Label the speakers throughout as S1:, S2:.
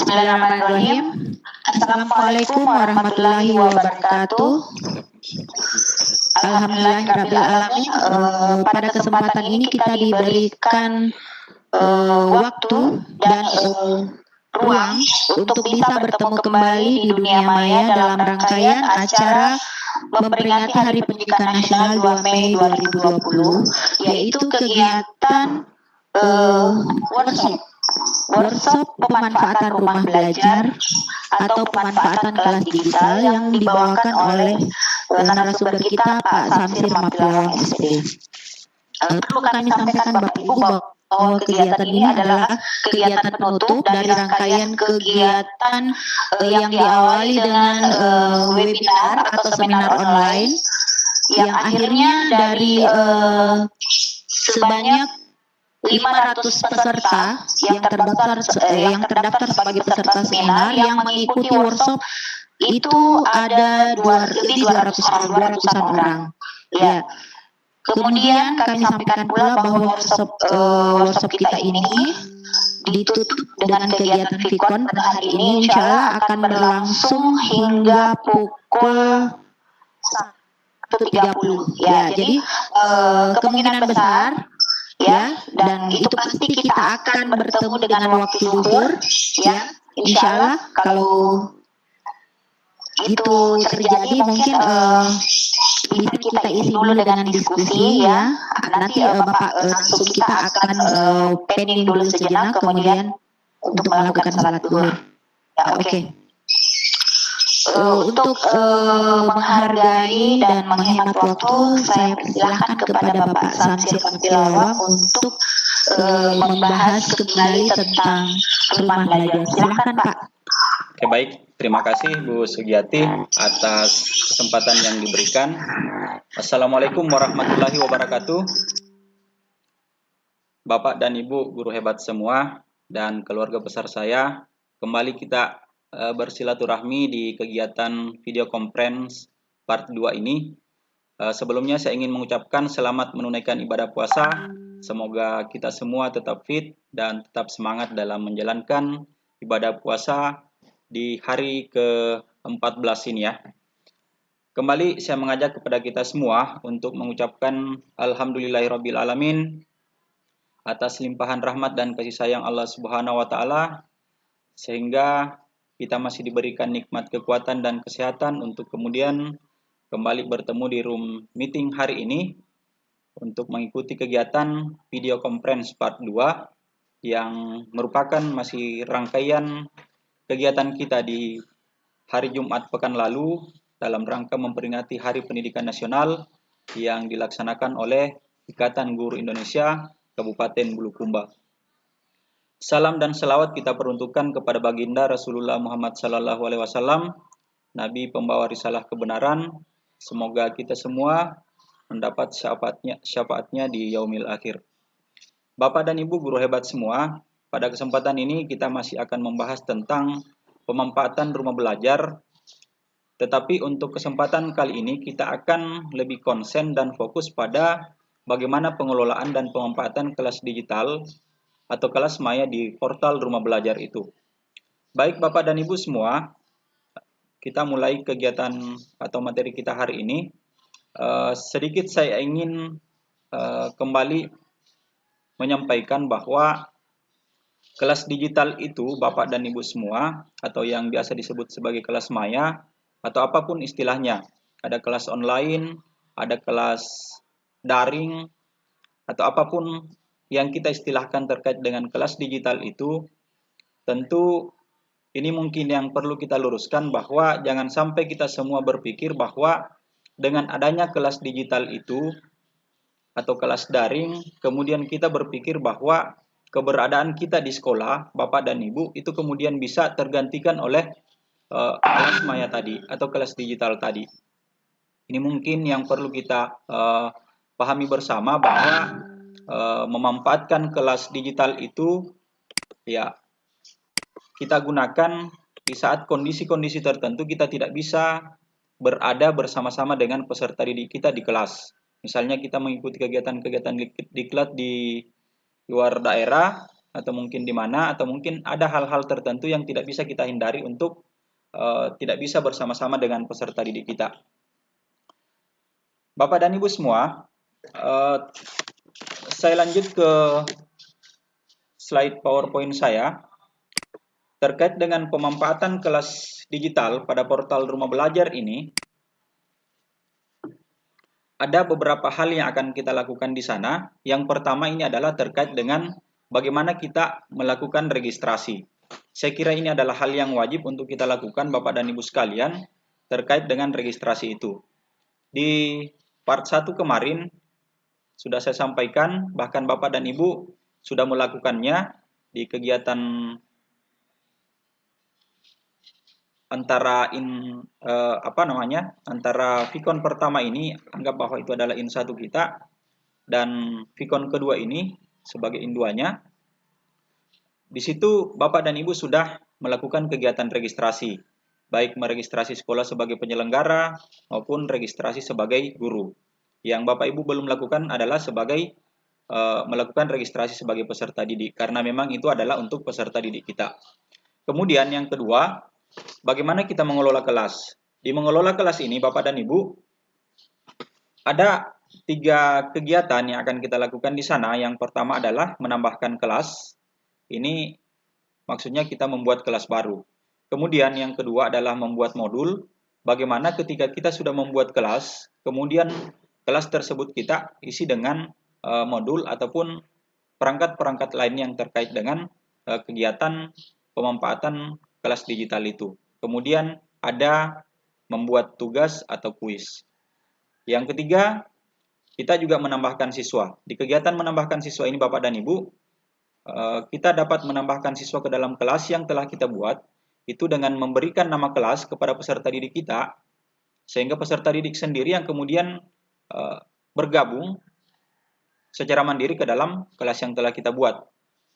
S1: Bismillahirrahmanirrahim. Assalamualaikum warahmatullahi wabarakatuh. Alhamdulillahirrabbilalamin. Pada kesempatan ini kita diberikan waktu dan ruang untuk bisa bertemu kembali di dunia maya dalam rangkaian acara memperingati Hari Pendidikan Nasional 2 Mei 2020, yaitu kegiatan workshop pemanfaatan rumah belajar atau pemanfaatan kelas digital yang dibawakan oleh narasumber kita Pak Samsir Mapiawang SP. Perlu kami sampaikan Bapak Ibu bahwa kegiatan ini adalah kegiatan penutup dari rangkaian kegiatan yang diawali dengan webinar atau seminar online yang akhirnya dari sebanyak 500 peserta yang terdaftar sebagai peserta seminar yang mengikuti workshop itu ada lebih 200-an orang. Ya. Kemudian kami sampaikan pula bahwa workshop kita ini ditutup dengan kegiatan Vikon pada hari ini, insya Allah akan berlangsung hingga pukul 1.30. Ya, jadi kemungkinan besar ya, dan itu pasti kita akan bertemu dengan waktu zuhur, ya, insya Allah. Kalau itu terjadi mungkin bisa kita isi dulu dengan diskusi, ya. Nanti Bapak langsung kita akan pending dulu sejenak, kemudian untuk melakukan salat zuhur. Ya, oke. Untuk menghargai dan menghemat waktu, saya persilahkan kepada Bapak Samsir Mapiawang untuk membahas kembali tentang rumah belajar. Silakan Pak.
S2: Oke, baik. Terima kasih Bu Sugiati atas kesempatan yang diberikan. Assalamualaikum warahmatullahi wabarakatuh. Bapak dan Ibu guru hebat semua dan keluarga besar saya, kembali kita bersilaturahmi di kegiatan video conference part 2 ini. Sebelumnya saya ingin mengucapkan selamat menunaikan ibadah puasa. Semoga kita semua tetap fit dan tetap semangat dalam menjalankan ibadah puasa di hari ke-14 ini ya. Kembali saya mengajak kepada kita semua untuk mengucapkan alhamdulillahirabbil atas limpahan rahmat dan kasih sayang Allah Subhanahu wa taala sehingga kita masih diberikan nikmat kekuatan dan kesehatan untuk kemudian kembali bertemu di room meeting hari ini untuk mengikuti kegiatan video conference part 2 yang merupakan masih rangkaian kegiatan kita di hari Jumat pekan lalu dalam rangka memperingati Hari Pendidikan Nasional yang dilaksanakan oleh Ikatan Guru Indonesia Kabupaten Bulukumba. Salam dan selawat kita peruntukkan kepada baginda Rasulullah Muhammad SAW, Nabi pembawa risalah kebenaran. Semoga kita semua mendapat syafaatnya di yaumil akhir. Bapak dan Ibu guru hebat semua, pada kesempatan ini kita masih akan membahas tentang pemanfaatan rumah belajar. Tetapi untuk kesempatan kali ini kita akan lebih konsen dan fokus pada bagaimana pengelolaan dan pemanfaatan kelas digital atau kelas maya di portal rumah belajar itu. Baik Bapak dan Ibu semua, kita mulai kegiatan atau materi kita hari ini. Sedikit saya ingin kembali menyampaikan bahwa kelas digital itu Bapak dan Ibu semua atau yang biasa disebut sebagai kelas maya atau apapun istilahnya, ada kelas online, ada kelas daring atau apapun yang kita istilahkan terkait dengan kelas digital itu, tentu ini mungkin yang perlu kita luruskan bahwa jangan sampai kita semua berpikir bahwa dengan adanya kelas digital itu atau kelas daring, kemudian kita berpikir bahwa keberadaan kita di sekolah, Bapak dan Ibu, itu kemudian bisa tergantikan oleh kelas maya tadi atau kelas digital tadi. Ini mungkin yang perlu kita pahami bersama bahwa memanfaatkan kelas digital itu ya kita gunakan di saat kondisi-kondisi tertentu kita tidak bisa berada bersama-sama dengan peserta didik kita di kelas. Misalnya kita mengikuti kegiatan-kegiatan diklat di luar daerah, atau mungkin di mana, atau mungkin ada hal-hal tertentu yang tidak bisa kita hindari untuk tidak bisa bersama-sama dengan peserta didik kita. Bapak dan Ibu semua, saya lanjut ke slide PowerPoint saya terkait dengan pemanfaatan kelas digital pada portal Rumah Belajar ini. Ada beberapa hal yang akan kita lakukan di sana. Yang pertama ini adalah terkait dengan bagaimana kita melakukan registrasi. Saya kira ini adalah hal yang wajib untuk kita lakukan Bapak dan Ibu sekalian terkait dengan registrasi itu. Di part 1 kemarin sudah saya sampaikan, bahkan Bapak dan Ibu sudah melakukannya di kegiatan antara antara Vicon pertama ini, anggap bahwa itu adalah in1 kita, dan Vicon kedua ini sebagai in2-nya. Di situ Bapak dan Ibu sudah melakukan kegiatan registrasi, baik meregistrasi sekolah sebagai penyelenggara maupun registrasi sebagai guru. Yang Bapak Ibu belum lakukan adalah sebagai melakukan registrasi sebagai peserta didik, karena memang itu adalah untuk peserta didik kita. Kemudian yang kedua, bagaimana kita mengelola kelas. Di mengelola kelas ini Bapak dan Ibu, ada 3 kegiatan yang akan kita lakukan di sana. Yang pertama adalah menambahkan kelas. Ini maksudnya kita membuat kelas baru. Kemudian yang kedua adalah membuat modul. Bagaimana ketika kita sudah membuat kelas, kemudian kelas tersebut kita isi dengan modul ataupun perangkat-perangkat lain yang terkait dengan kegiatan pemanfaatan kelas digital itu. Kemudian ada membuat tugas atau kuis. Yang ketiga, kita juga menambahkan siswa. Di kegiatan menambahkan siswa ini Bapak dan Ibu, kita dapat menambahkan siswa ke dalam kelas yang telah kita buat, itu dengan memberikan nama kelas kepada peserta didik kita, sehingga peserta didik sendiri yang kemudian bergabung secara mandiri ke dalam kelas yang telah kita buat.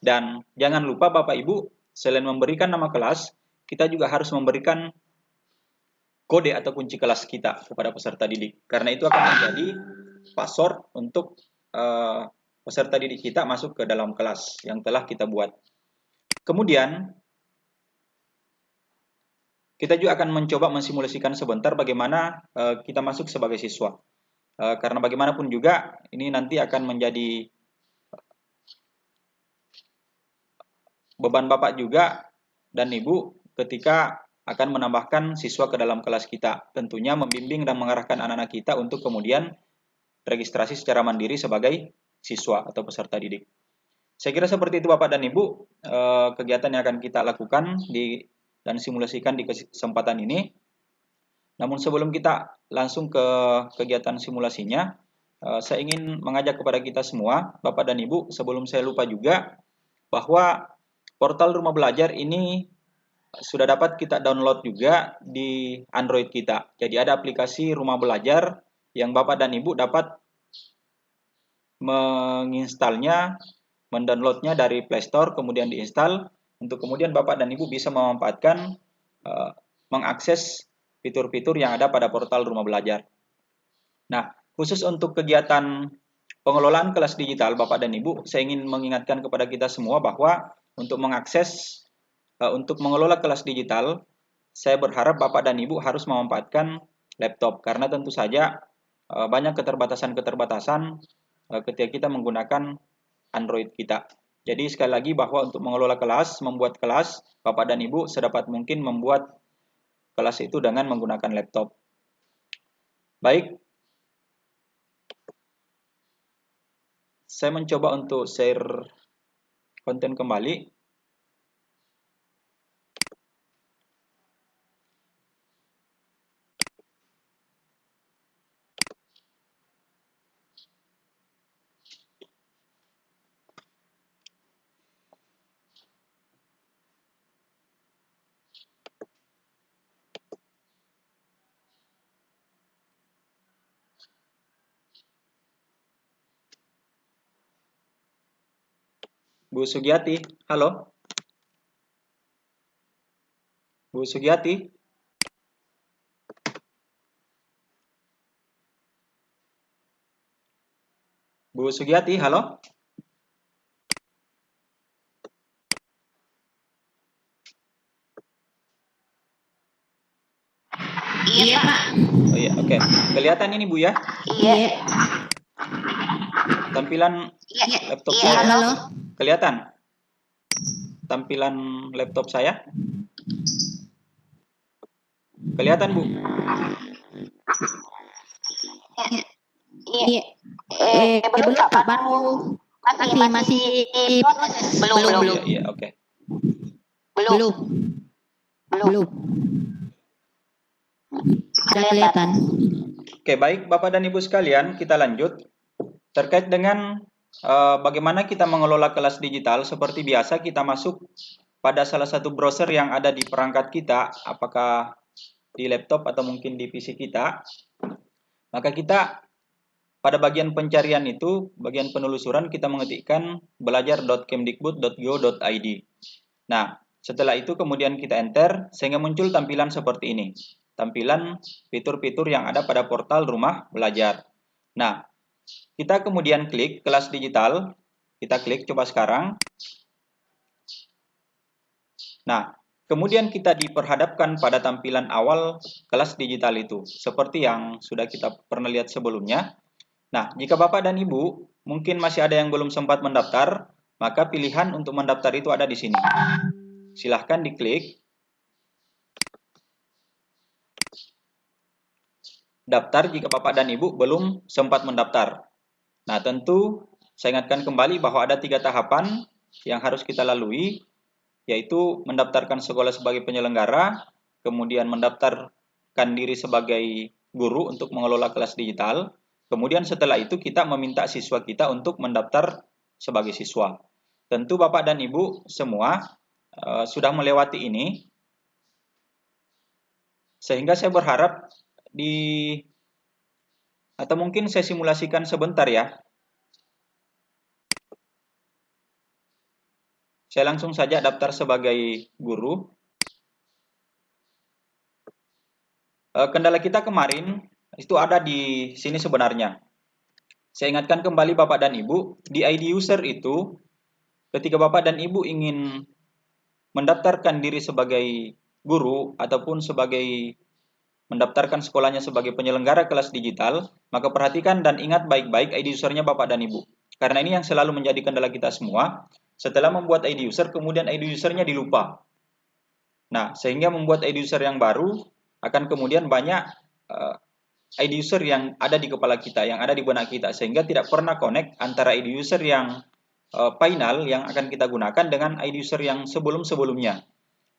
S2: Dan jangan lupa Bapak Ibu, selain memberikan nama kelas, kita juga harus memberikan kode atau kunci kelas kita kepada peserta didik. Karena itu akan menjadi password untuk peserta didik kita masuk ke dalam kelas yang telah kita buat. Kemudian, kita juga akan mencoba mensimulasikan sebentar bagaimana kita masuk sebagai siswa. Karena bagaimanapun juga, ini nanti akan menjadi beban Bapak juga dan Ibu ketika akan menambahkan siswa ke dalam kelas kita. Tentunya membimbing dan mengarahkan anak-anak kita untuk kemudian registrasi secara mandiri sebagai siswa atau peserta didik. Saya kira seperti itu Bapak dan Ibu kegiatan yang akan kita lakukan dan simulasikan di kesempatan ini. Namun sebelum kita langsung ke kegiatan simulasinya, saya ingin mengajak kepada kita semua, Bapak dan Ibu, sebelum saya lupa juga, bahwa portal Rumah Belajar ini sudah dapat kita download juga di Android kita. Jadi ada aplikasi Rumah Belajar yang Bapak dan Ibu dapat menginstalnya, mendownloadnya dari Play Store, kemudian diinstal, untuk kemudian Bapak dan Ibu bisa memanfaatkan, mengakses fitur-fitur yang ada pada portal Rumah Belajar. Nah, khusus untuk kegiatan pengelolaan kelas digital Bapak dan Ibu, saya ingin mengingatkan kepada kita semua bahwa untuk mengakses, untuk mengelola kelas digital, saya berharap Bapak dan Ibu harus memanfaatkan laptop, karena tentu saja banyak keterbatasan-keterbatasan ketika kita menggunakan Android kita. Jadi sekali lagi bahwa untuk mengelola kelas, membuat kelas, Bapak dan Ibu sedapat mungkin membuat kelas itu dengan menggunakan laptop. Baik, saya mencoba untuk share konten kembali. Bu Sugiyati, halo? Bu Sugiyati? Bu Sugiyati, halo?
S1: Iya, Pak.
S2: Oh iya, oke. Kelihatan ini Bu ya?
S1: Iya.
S2: Tampilan
S1: Iya.
S2: laptop
S1: Iya,
S2: saya.
S1: halo.
S2: Kelihatan? Tampilan laptop saya? Kelihatan Bu?
S1: Iya. Belum Pak, baru masih proses. Belum.
S2: Iya, oke.
S1: Belum. Sudah kelihatan.
S2: Oke, baik Bapak dan Ibu sekalian, kita lanjut. Terkait dengan bagaimana kita mengelola kelas digital, seperti biasa kita masuk pada salah satu browser yang ada di perangkat kita, apakah di laptop atau mungkin di PC kita. Maka kita pada bagian pencarian itu, bagian penelusuran, kita mengetikkan belajar.kemdikbud.go.id. Nah, setelah itu kemudian kita enter, sehingga muncul tampilan seperti ini. Tampilan fitur-fitur yang ada pada portal Rumah Belajar. Nah, kita kemudian klik kelas digital. Kita klik, coba sekarang. Nah, kemudian kita diperhadapkan pada tampilan awal kelas digital itu. Seperti yang sudah kita pernah lihat sebelumnya. Nah, jika Bapak dan Ibu mungkin masih ada yang belum sempat mendaftar, maka pilihan untuk mendaftar itu ada di sini. Silahkan diklik. Daftar jika Bapak dan Ibu belum sempat mendaftar. Nah, tentu saya ingatkan kembali bahwa ada 3 tahapan yang harus kita lalui, yaitu mendaftarkan sekolah sebagai penyelenggara, kemudian mendaftarkan diri sebagai guru untuk mengelola kelas digital, kemudian setelah itu kita meminta siswa kita untuk mendaftar sebagai siswa. Tentu Bapak dan Ibu semua sudah melewati ini, sehingga saya berharap atau mungkin saya simulasikan sebentar ya. Saya langsung saja daftar sebagai guru. Kendala kita kemarin itu ada di sini sebenarnya. Saya ingatkan kembali Bapak dan Ibu, di ID user itu, ketika Bapak dan Ibu ingin mendaftarkan diri sebagai guru ataupun sebagai mendaftarkan sekolahnya sebagai penyelenggara kelas digital, maka perhatikan dan ingat baik-baik ID usernya Bapak dan Ibu. Karena ini yang selalu menjadi kendala kita semua. Setelah membuat ID user, kemudian ID usernya dilupa. Nah, sehingga membuat ID user yang baru akan kemudian banyak ID user yang ada di kepala kita, yang ada di benak kita, sehingga tidak pernah connect antara ID user yang final yang akan kita gunakan dengan ID user yang sebelum-sebelumnya.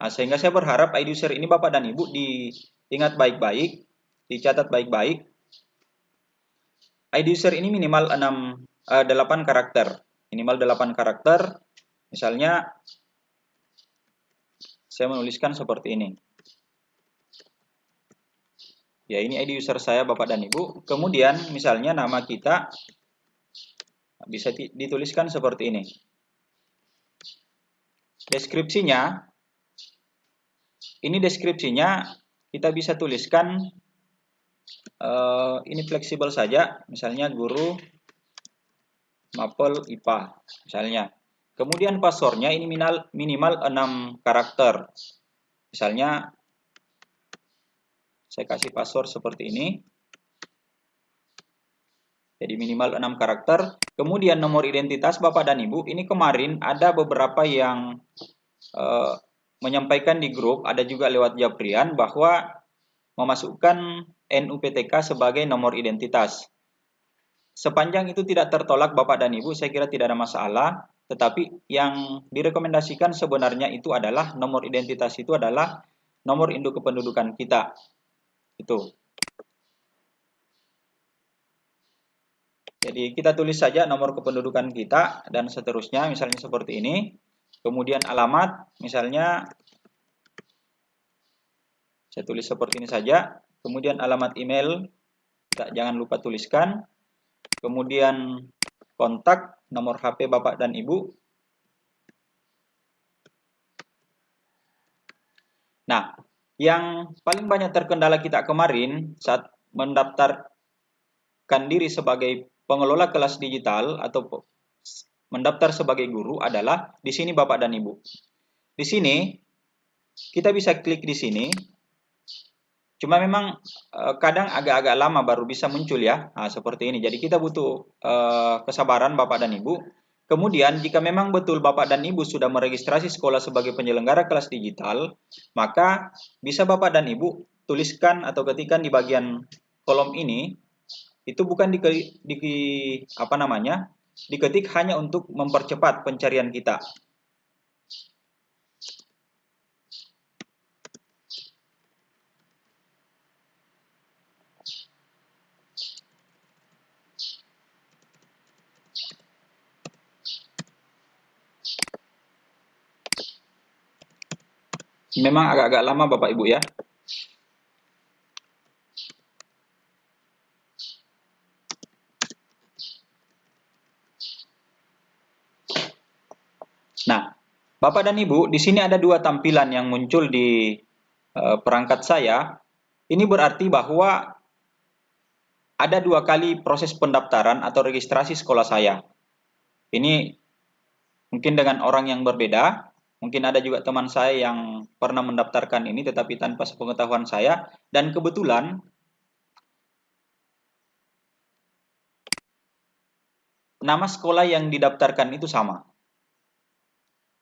S2: Nah, sehingga saya berharap ID user ini Bapak dan Ibu diingat baik-baik, dicatat baik-baik. ID user ini minimal 8 karakter. Minimal 8 karakter. Misalnya, saya menuliskan seperti ini. Ya, ini ID user saya Bapak dan Ibu. Kemudian misalnya nama kita bisa dituliskan seperti ini. Deskripsinya, ini deskripsinya kita bisa tuliskan, ini fleksibel saja, misalnya guru Mapel IPA, misalnya. Kemudian passwordnya ini minimal 6 karakter. Misalnya, saya kasih password seperti ini. Jadi minimal 6 karakter. Kemudian nomor identitas Bapak dan Ibu. Ini kemarin ada beberapa yang menyampaikan di grup, ada juga lewat Japrian, bahwa memasukkan NUPTK sebagai nomor identitas. Sepanjang itu tidak tertolak Bapak dan Ibu, saya kira tidak ada masalah. Tetapi yang direkomendasikan sebenarnya itu adalah nomor identitas itu adalah nomor induk kependudukan kita. Itu. Jadi kita tulis saja nomor kependudukan kita dan seterusnya, misalnya seperti ini. Kemudian alamat, misalnya saya tulis seperti ini saja. Kemudian alamat email, jangan lupa tuliskan. Kemudian kontak, nomor HP Bapak dan Ibu. Nah, yang paling banyak terkendala kita kemarin saat mendaftarkan diri sebagai pengelola kelas digital atau mendaftar sebagai guru adalah di sini Bapak dan Ibu. Di sini kita bisa klik di sini. Cuma memang kadang agak-agak lama baru bisa muncul ya. Nah, seperti ini. Jadi kita butuh kesabaran Bapak dan Ibu. Kemudian jika memang betul Bapak dan Ibu sudah meregistrasi sekolah sebagai penyelenggara kelas digital, maka bisa Bapak dan Ibu tuliskan atau ketikkan di bagian kolom ini, itu bukan apa namanya? Diketik hanya untuk mempercepat pencarian kita. Memang agak-agak lama Bapak Ibu ya. Nah, Bapak dan Ibu, di sini ada dua tampilan yang muncul di perangkat saya. Ini berarti bahwa ada dua kali proses pendaftaran atau registrasi sekolah saya. Ini mungkin dengan orang yang berbeda. Mungkin ada juga teman saya yang pernah mendaftarkan ini tetapi tanpa sepengetahuan saya. Dan kebetulan nama sekolah yang didaftarkan itu sama.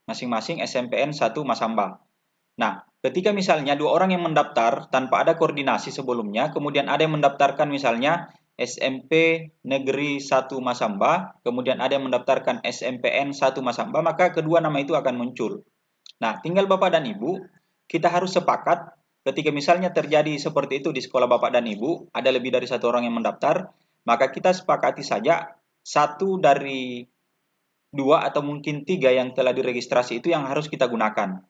S2: Masing-masing SMPN 1 Masamba. Nah, ketika misalnya dua orang yang mendaftar tanpa ada koordinasi sebelumnya, kemudian ada yang mendaftarkan misalnya SMP Negeri 1 Masamba, kemudian ada yang mendaftarkan SMPN 1 Masamba, maka kedua nama itu akan muncul. Nah, tinggal Bapak dan Ibu, kita harus sepakat ketika misalnya terjadi seperti itu di sekolah Bapak dan Ibu, ada lebih dari satu orang yang mendaftar, maka kita sepakati saja satu dari dua atau mungkin tiga yang telah diregistrasi itu yang harus kita gunakan.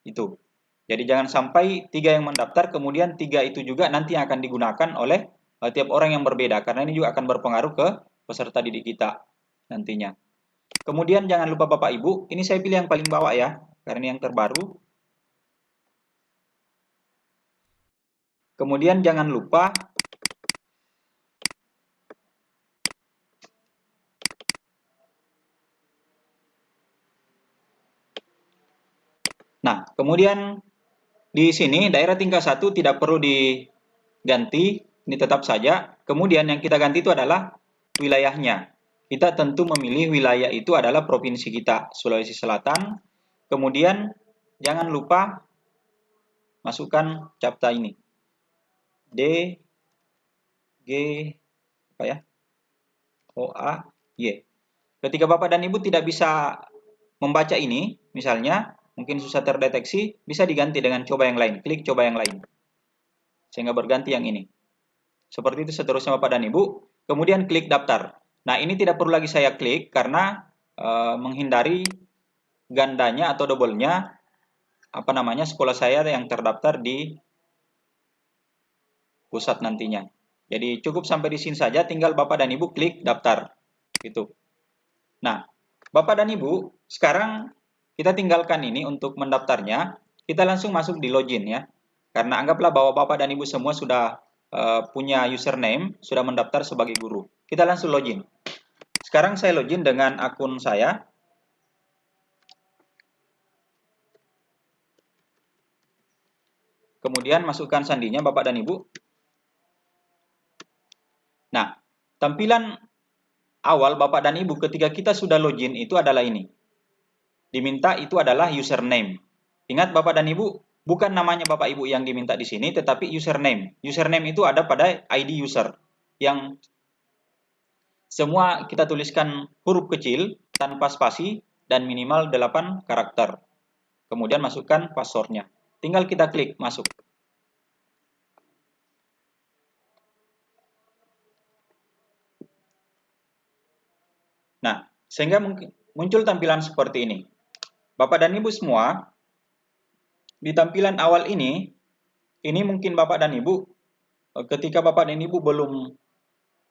S2: Itu. Jadi jangan sampai tiga yang mendaftar, kemudian tiga itu juga nanti akan digunakan oleh tiap orang yang berbeda, karena ini juga akan berpengaruh ke peserta didik kita nantinya. Kemudian jangan lupa Bapak Ibu, ini saya pilih yang paling bawah ya, karena ini yang terbaru. Kemudian jangan lupa nah, kemudian di sini daerah tingkat 1 tidak perlu diganti, ini tetap saja. Kemudian yang kita ganti itu adalah wilayahnya. Kita tentu memilih wilayah itu adalah provinsi kita, Sulawesi Selatan. Kemudian jangan lupa masukkan captcha ini. D, G, apa ya? O, A, Y. Ketika Bapak dan Ibu tidak bisa membaca ini, misalnya, mungkin susah terdeteksi, bisa diganti dengan coba yang lain. Klik coba yang lain. Sehingga berganti yang ini. Seperti itu seterusnya Bapak dan Ibu. Kemudian klik daftar. Nah, ini tidak perlu lagi saya klik karena menghindari gandanya atau double-nya apa namanya sekolah saya yang terdaftar di pusat nantinya. Jadi cukup sampai di sini saja, tinggal Bapak dan Ibu klik daftar. Gitu. Nah, Bapak dan Ibu, sekarang kita tinggalkan ini untuk mendaftarnya. Kita langsung masuk di login ya. Karena anggaplah bahwa Bapak dan Ibu semua sudah punya username, sudah mendaftar sebagai guru. Kita langsung login. Sekarang saya login dengan akun saya. Kemudian masukkan sandinya Bapak dan Ibu. Nah, tampilan awal Bapak dan Ibu ketika kita sudah login itu adalah ini. Diminta itu adalah username. Ingat Bapak dan Ibu, bukan namanya Bapak Ibu yang diminta di sini, tetapi username. Username itu ada pada ID user, yang semua kita tuliskan huruf kecil, tanpa spasi, dan minimal 8 karakter. Kemudian masukkan passwordnya. Tinggal kita klik masuk. Nah, sehingga muncul tampilan seperti ini. Bapak dan Ibu semua, di tampilan awal ini mungkin Bapak dan Ibu, ketika Bapak dan Ibu belum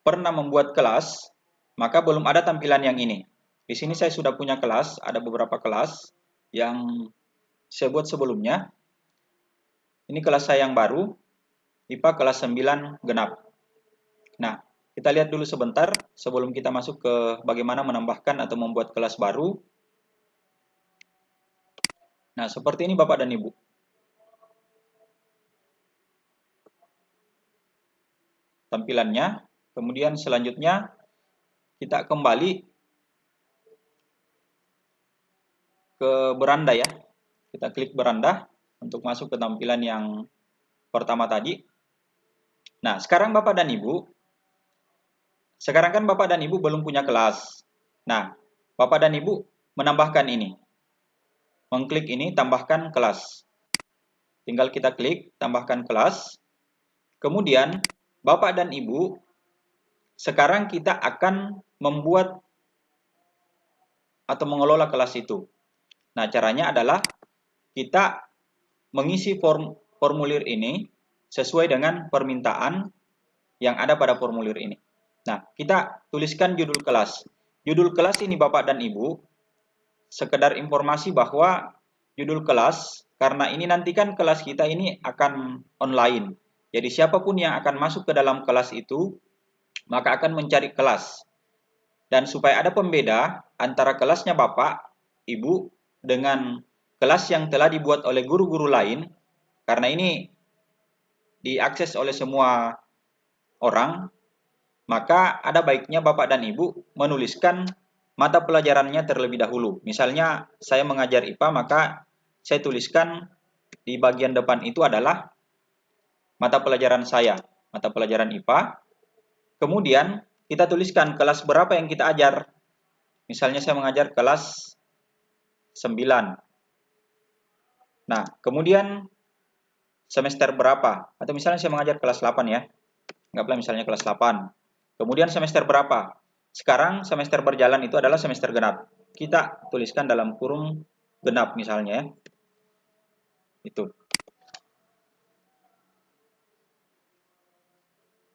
S2: pernah membuat kelas, maka belum ada tampilan yang ini. Di sini saya sudah punya kelas, ada beberapa kelas yang saya buat sebelumnya. Ini kelas saya yang baru, IPA kelas 9 genap. Nah, kita lihat dulu sebentar sebelum kita masuk ke bagaimana menambahkan atau membuat kelas baru. Nah, seperti ini Bapak dan Ibu. tampilannya. Kemudian selanjutnya kita kembali ke beranda ya. Kita klik beranda untuk masuk ke tampilan yang pertama tadi. Nah, sekarang Bapak dan Ibu, sekarang kan Bapak dan Ibu belum punya kelas. Nah, Bapak dan Ibu menambahkan ini. Mengklik ini, tambahkan kelas. Tinggal kita klik, tambahkan kelas. Kemudian, Bapak dan Ibu, sekarang kita akan membuat atau mengelola kelas itu. Nah, caranya adalah kita mengisi formulir ini sesuai dengan permintaan yang ada pada formulir ini. Nah, kita tuliskan judul kelas. Judul kelas ini Bapak dan Ibu, sekedar informasi bahwa judul kelas, karena ini nanti kan kelas kita ini akan online. Jadi siapapun yang akan masuk ke dalam kelas itu, maka akan mencari kelas. Dan supaya ada pembeda antara kelasnya Bapak, Ibu, dengan kelas yang telah dibuat oleh guru-guru lain, karena ini diakses oleh semua orang, maka ada baiknya Bapak dan Ibu menuliskan mata pelajarannya terlebih dahulu. Misalnya saya mengajar IPA, maka saya tuliskan di bagian depan itu adalah mata pelajaran saya, mata pelajaran IPA. Kemudian kita tuliskan kelas berapa yang kita ajar. Misalnya saya mengajar kelas 9. Nah, kemudian semester berapa? Atau misalnya saya mengajar kelas 8 ya. Anggaplah misalnya kelas 8. Kemudian semester berapa? Sekarang semester berjalan itu adalah semester genap. Kita tuliskan dalam kurung genap misalnya ya. Itu.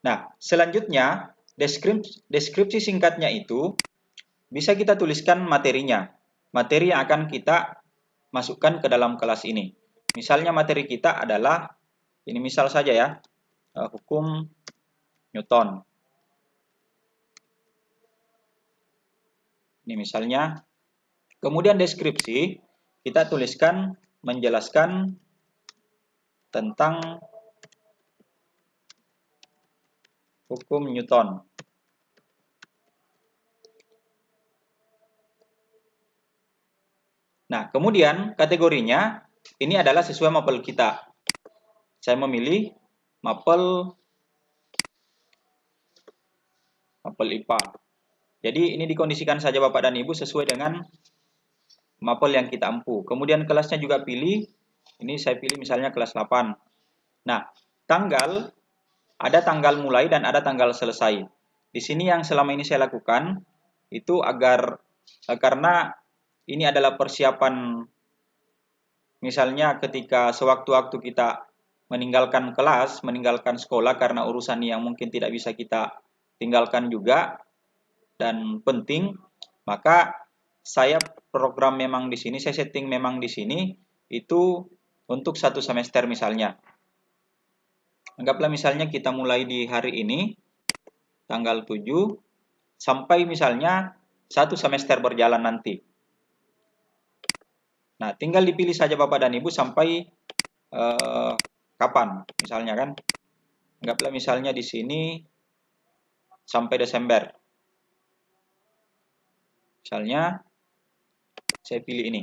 S2: Nah, selanjutnya deskripsi singkatnya itu bisa kita tuliskan materinya. Materi yang akan kita masukkan ke dalam kelas ini. Misalnya materi kita adalah, ini misal saja ya, hukum Newton. Ini misalnya. Kemudian deskripsi, kita tuliskan menjelaskan tentang hukum Newton. Nah, kemudian kategorinya ini adalah sesuai mapel kita. Saya memilih mapel IPA. Jadi ini dikondisikan saja Bapak dan Ibu sesuai dengan mapel yang kita ampu. Kemudian kelasnya juga pilih. Ini saya pilih misalnya kelas 8. Nah, ada tanggal mulai dan ada tanggal selesai. Di sini yang selama ini saya lakukan itu karena ini adalah persiapan, misalnya ketika sewaktu-waktu kita meninggalkan kelas, meninggalkan sekolah karena urusan yang mungkin tidak bisa kita tinggalkan juga dan penting, maka saya program memang di sini, saya setting memang di sini itu untuk 1 semester misalnya. Anggaplah misalnya kita mulai di hari ini, tanggal 7, sampai misalnya 1 semester berjalan nanti. Nah, tinggal dipilih saja Bapak dan Ibu sampai kapan, misalnya kan. Anggaplah misalnya di sini sampai Desember. Misalnya, saya pilih ini.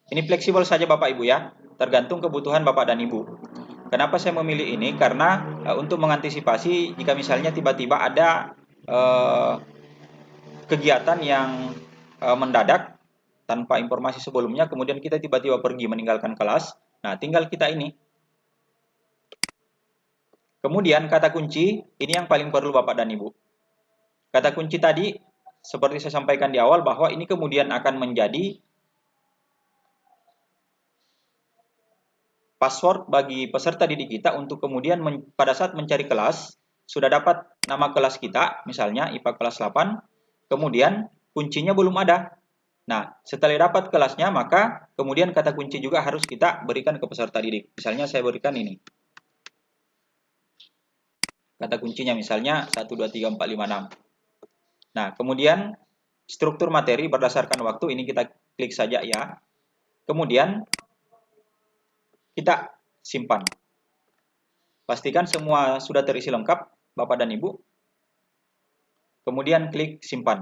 S2: Ini fleksibel saja Bapak Ibu ya, tergantung kebutuhan Bapak dan Ibu. Kenapa saya memilih ini? Karena untuk mengantisipasi jika misalnya tiba-tiba ada kegiatan yang mendadak tanpa informasi sebelumnya, kemudian kita tiba-tiba pergi meninggalkan kelas. Nah, tinggal kita ini. Kemudian kata kunci, ini yang paling perlu Bapak dan Ibu. Kata kunci tadi, seperti saya sampaikan di awal, bahwa ini kemudian akan menjadi password bagi peserta didik kita untuk kemudian pada saat mencari kelas, sudah dapat nama kelas kita, misalnya IPA kelas 8, kemudian kuncinya belum ada. Nah, setelah dapat kelasnya, maka kemudian kata kunci juga harus kita berikan ke peserta didik. Misalnya saya berikan ini. Kata kuncinya misalnya 1, 2, 3, 4, 5, 6. Nah, kemudian struktur materi berdasarkan waktu, ini kita klik saja ya. Kemudian kita simpan. Pastikan semua sudah terisi lengkap, Bapak dan Ibu. Kemudian klik simpan.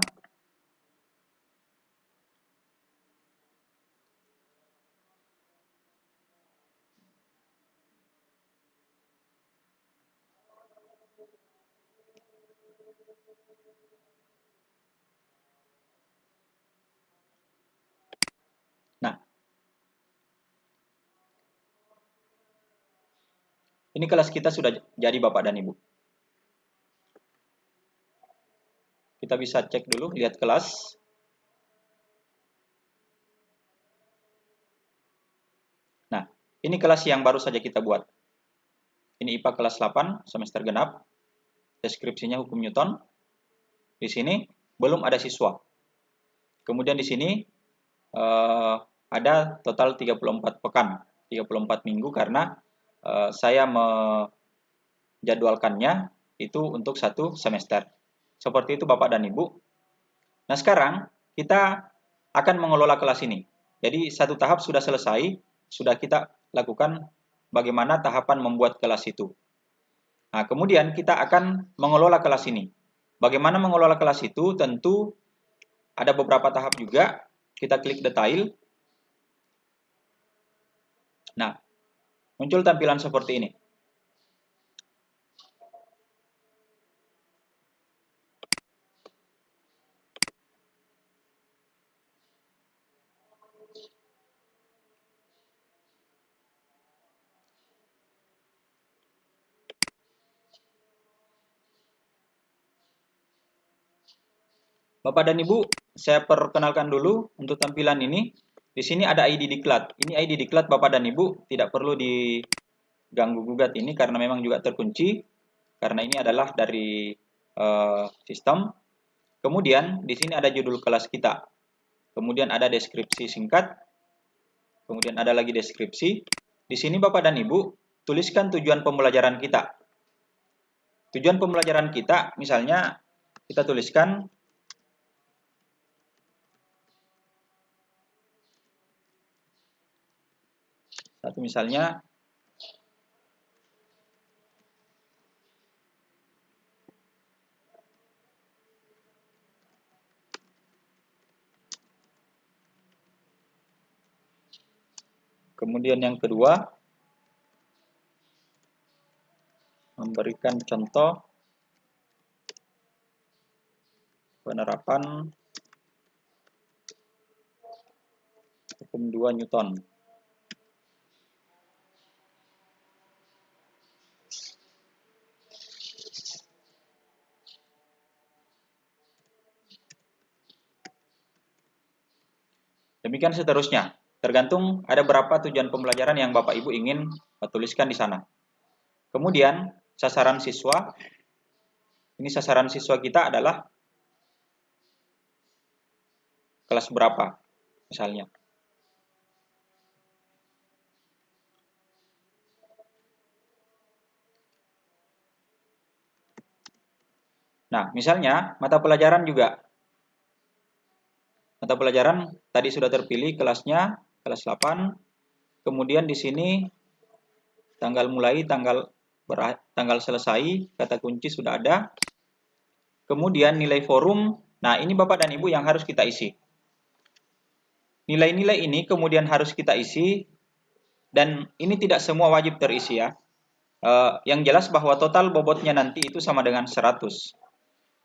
S2: Nah, ini kelas kita sudah jadi Bapak dan Ibu. Kita bisa cek dulu, lihat kelas. Nah, ini kelas yang baru saja kita buat. Ini IPA kelas 8 semester genap. Deskripsinya hukum Newton. Di sini belum ada siswa. Kemudian di sini ada total 34 pekan, 34 minggu karena saya menjadwalkannya itu untuk 1 semester. Seperti itu Bapak dan Ibu. Nah, sekarang kita akan mengelola kelas ini. Jadi satu tahap sudah selesai, sudah kita lakukan bagaimana tahapan membuat kelas itu. Nah, kemudian kita akan mengelola kelas ini. Bagaimana mengelola kelas itu? Tentu ada beberapa tahap juga. Kita klik detail. Nah, muncul tampilan seperti ini. Bapak dan Ibu, saya perkenalkan dulu untuk tampilan ini. Di sini ada ID diklat. Ini ID diklat Bapak dan Ibu, tidak perlu diganggu gugat ini karena memang juga terkunci. Karena ini adalah dari sistem. Kemudian di sini ada judul kelas kita. Kemudian ada deskripsi singkat. Kemudian ada lagi deskripsi. Di sini Bapak dan Ibu, tuliskan tujuan pembelajaran kita. Tujuan pembelajaran kita, misalnya kita tuliskan satu misalnya kemudian yang kedua memberikan contoh penerapan hukum 2 Newton. Demikian seterusnya. Tergantung ada berapa tujuan pembelajaran yang Bapak Ibu ingin tuliskan di sana. Kemudian sasaran siswa. Ini sasaran siswa kita adalah kelas berapa misalnya. Nah, misalnya mata pelajaran juga. Mata pelajaran tadi sudah terpilih kelasnya, kelas 8. Kemudian di sini tanggal mulai, tanggal selesai, kata kunci sudah ada. Kemudian nilai forum. Nah, ini Bapak dan Ibu yang harus kita isi. Nilai-nilai ini kemudian harus kita isi dan ini tidak semua wajib terisi ya. Yang jelas bahwa total bobotnya nanti itu sama dengan 100.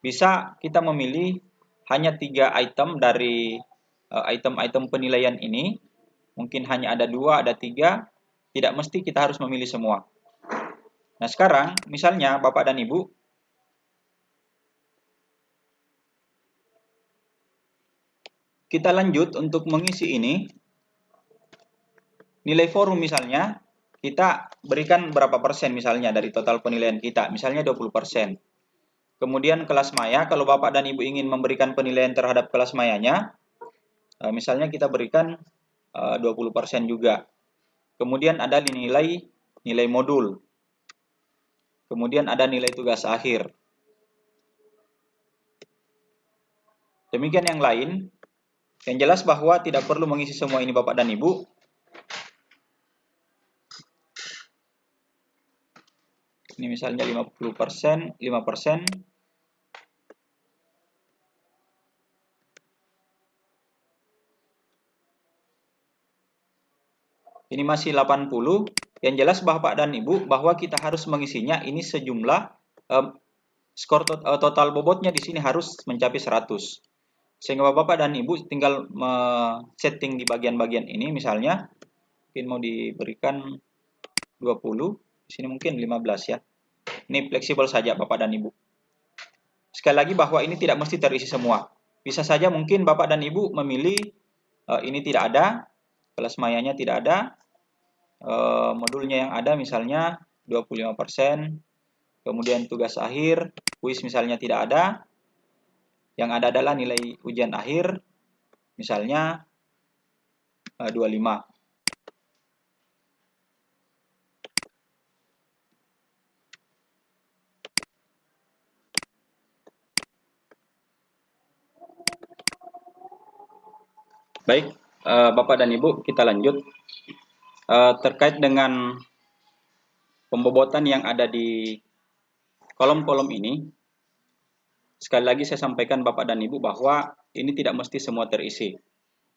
S2: Bisa kita memilih hanya 3 item dari item-item penilaian ini. Mungkin hanya ada 2, ada 3. Tidak mesti kita harus memilih semua. Nah, sekarang misalnya Bapak dan Ibu kita lanjut untuk mengisi ini. Nilai forum misalnya kita berikan berapa persen misalnya dari total penilaian kita. Misalnya 20%. Kemudian kelas maya, kalau Bapak dan Ibu ingin memberikan penilaian terhadap kelas mayanya, misalnya kita berikan 20% juga. Kemudian ada nilai modul. Kemudian ada nilai tugas akhir. Demikian yang lain. Yang jelas bahwa tidak perlu mengisi semua ini Bapak dan Ibu. Ini misalnya 50%, 5%. Ini masih 80. Yang jelas Bapak dan Ibu bahwa kita harus mengisinya ini sejumlah skor total bobotnya di sini harus mencapai 100. Sehingga Bapak dan Ibu tinggal setting di bagian-bagian ini, misalnya mungkin mau diberikan 20, di sini mungkin 15 ya. Ini fleksibel saja Bapak dan Ibu. Sekali lagi bahwa ini tidak mesti terisi semua. Bisa saja mungkin Bapak dan Ibu memilih ini tidak ada, kelas mayanya tidak ada, modulnya yang ada misalnya 25%, kemudian tugas akhir, kuis misalnya tidak ada, yang ada adalah nilai ujian akhir, misalnya 25. Baik, Bapak dan Ibu, kita lanjut. Terkait dengan pembobotan yang ada di kolom-kolom ini, sekali lagi saya sampaikan Bapak dan Ibu bahwa ini tidak mesti semua terisi.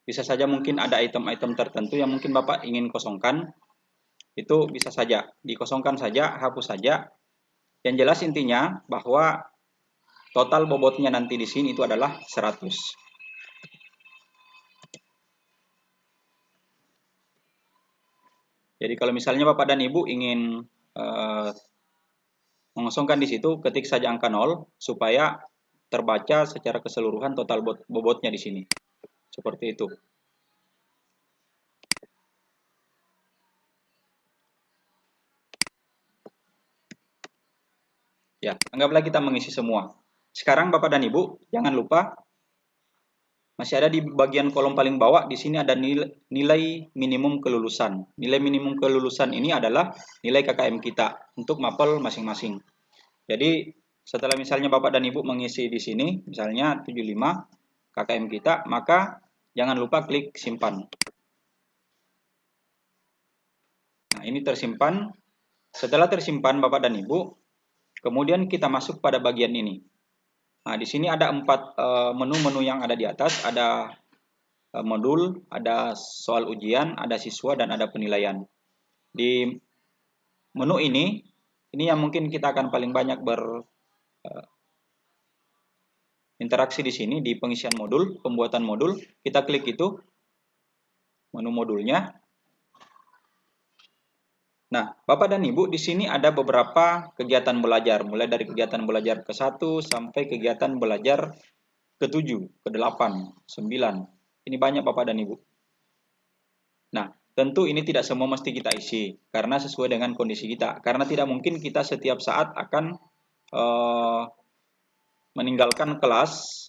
S2: Bisa saja mungkin ada item-item tertentu yang mungkin Bapak ingin kosongkan, itu bisa saja dikosongkan saja, hapus saja. Yang jelas intinya bahwa total bobotnya nanti di sini itu adalah 100. Jadi kalau misalnya Bapak dan Ibu ingin mengosongkan di situ, ketik saja angka 0 supaya terbaca secara keseluruhan total bobotnya di sini. Seperti itu. Ya, anggaplah kita mengisi semua. Sekarang Bapak dan Ibu, jangan lupa masih ada di bagian kolom paling bawah, di sini ada nilai minimum kelulusan. Nilai minimum kelulusan ini adalah nilai KKM kita untuk mapel masing-masing. Jadi setelah misalnya Bapak dan Ibu mengisi di sini, misalnya 75 KKM kita, maka jangan lupa klik simpan. Nah, ini tersimpan. Setelah tersimpan Bapak dan Ibu, kemudian kita masuk pada bagian ini. Nah, di sini ada 4 menu-menu yang ada di atas, ada modul, ada soal ujian, ada siswa, dan ada penilaian. Di menu ini yang mungkin kita akan paling banyak berinteraksi di sini, di pengisian modul, pembuatan modul. Kita klik itu, menu modulnya. Nah, Bapak dan Ibu, di sini ada beberapa kegiatan belajar, mulai dari kegiatan belajar ke-1 sampai kegiatan belajar ke-7, ke-8, 9. Ini banyak Bapak dan Ibu. Nah, tentu ini tidak semua mesti kita isi, karena sesuai dengan kondisi kita. Karena tidak mungkin kita setiap saat akan meninggalkan kelas,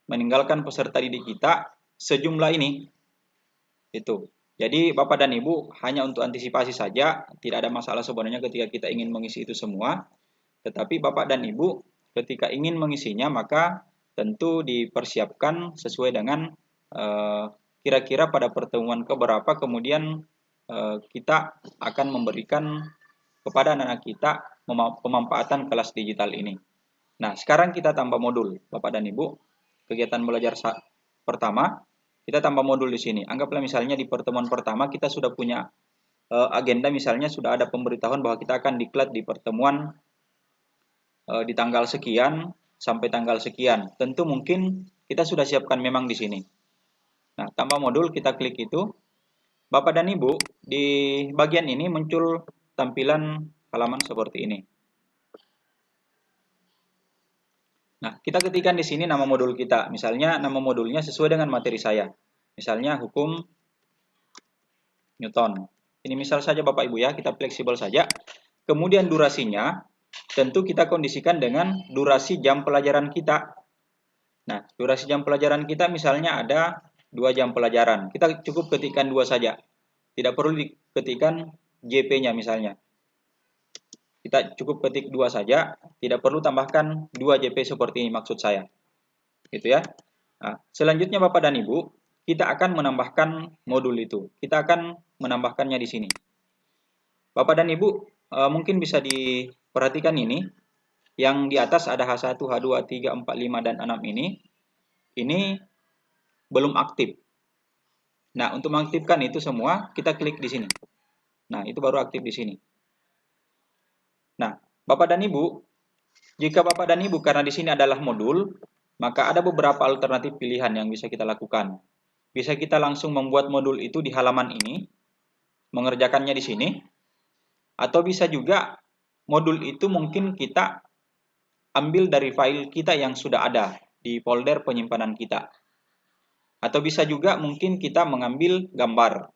S2: meninggalkan peserta didik kita sejumlah ini. Itu. Jadi Bapak dan Ibu hanya untuk antisipasi saja, tidak ada masalah sebenarnya ketika kita ingin mengisi itu semua. Tetapi Bapak dan Ibu ketika ingin mengisinya maka tentu dipersiapkan sesuai dengan kira-kira pada pertemuan keberapa kemudian kita akan memberikan kepada anak-anak kita pemanfaatan kelas digital ini. Nah, sekarang kita tambah modul Bapak dan Ibu. Kegiatan belajar pertama, kita tambah modul di sini. Anggaplah misalnya di pertemuan pertama kita sudah punya agenda, misalnya sudah ada pemberitahuan bahwa kita akan diklat di pertemuan di tanggal sekian sampai tanggal sekian. Tentu mungkin kita sudah siapkan memang di sini. Nah, tambah modul, kita klik itu. Bapak dan Ibu, di bagian ini muncul tampilan halaman seperti ini. Nah, kita ketikkan di sini nama modul kita. Misalnya nama modulnya sesuai dengan materi saya. Misalnya hukum Newton. Ini misal saja Bapak Ibu ya, kita fleksibel saja. Kemudian durasinya, tentu kita kondisikan dengan durasi jam pelajaran kita. Nah, durasi jam pelajaran kita misalnya ada 2 jam pelajaran. Kita cukup ketikkan 2 saja. Tidak perlu diketikkan JP-nya misalnya. Kita cukup ketik 2 saja, tidak perlu tambahkan 2 JP seperti ini maksud saya. Gitu ya. Nah, selanjutnya Bapak dan Ibu, kita akan menambahkan modul itu. Kita akan menambahkannya di sini. Bapak dan Ibu mungkin bisa perhatikan ini, yang di atas ada H1, H2, 3, 4, 5, dan 6 ini belum aktif. Nah, untuk mengaktifkan itu semua, kita klik di sini. Nah, itu baru aktif di sini. Nah, Bapak dan Ibu, jika Bapak dan Ibu, karena di sini adalah modul, maka ada beberapa alternatif pilihan yang bisa kita lakukan. Bisa kita langsung membuat modul itu di halaman ini, mengerjakannya di sini, atau bisa juga modul itu mungkin kita ambil dari file kita yang sudah ada di folder penyimpanan kita. Atau bisa juga mungkin kita mengambil gambar.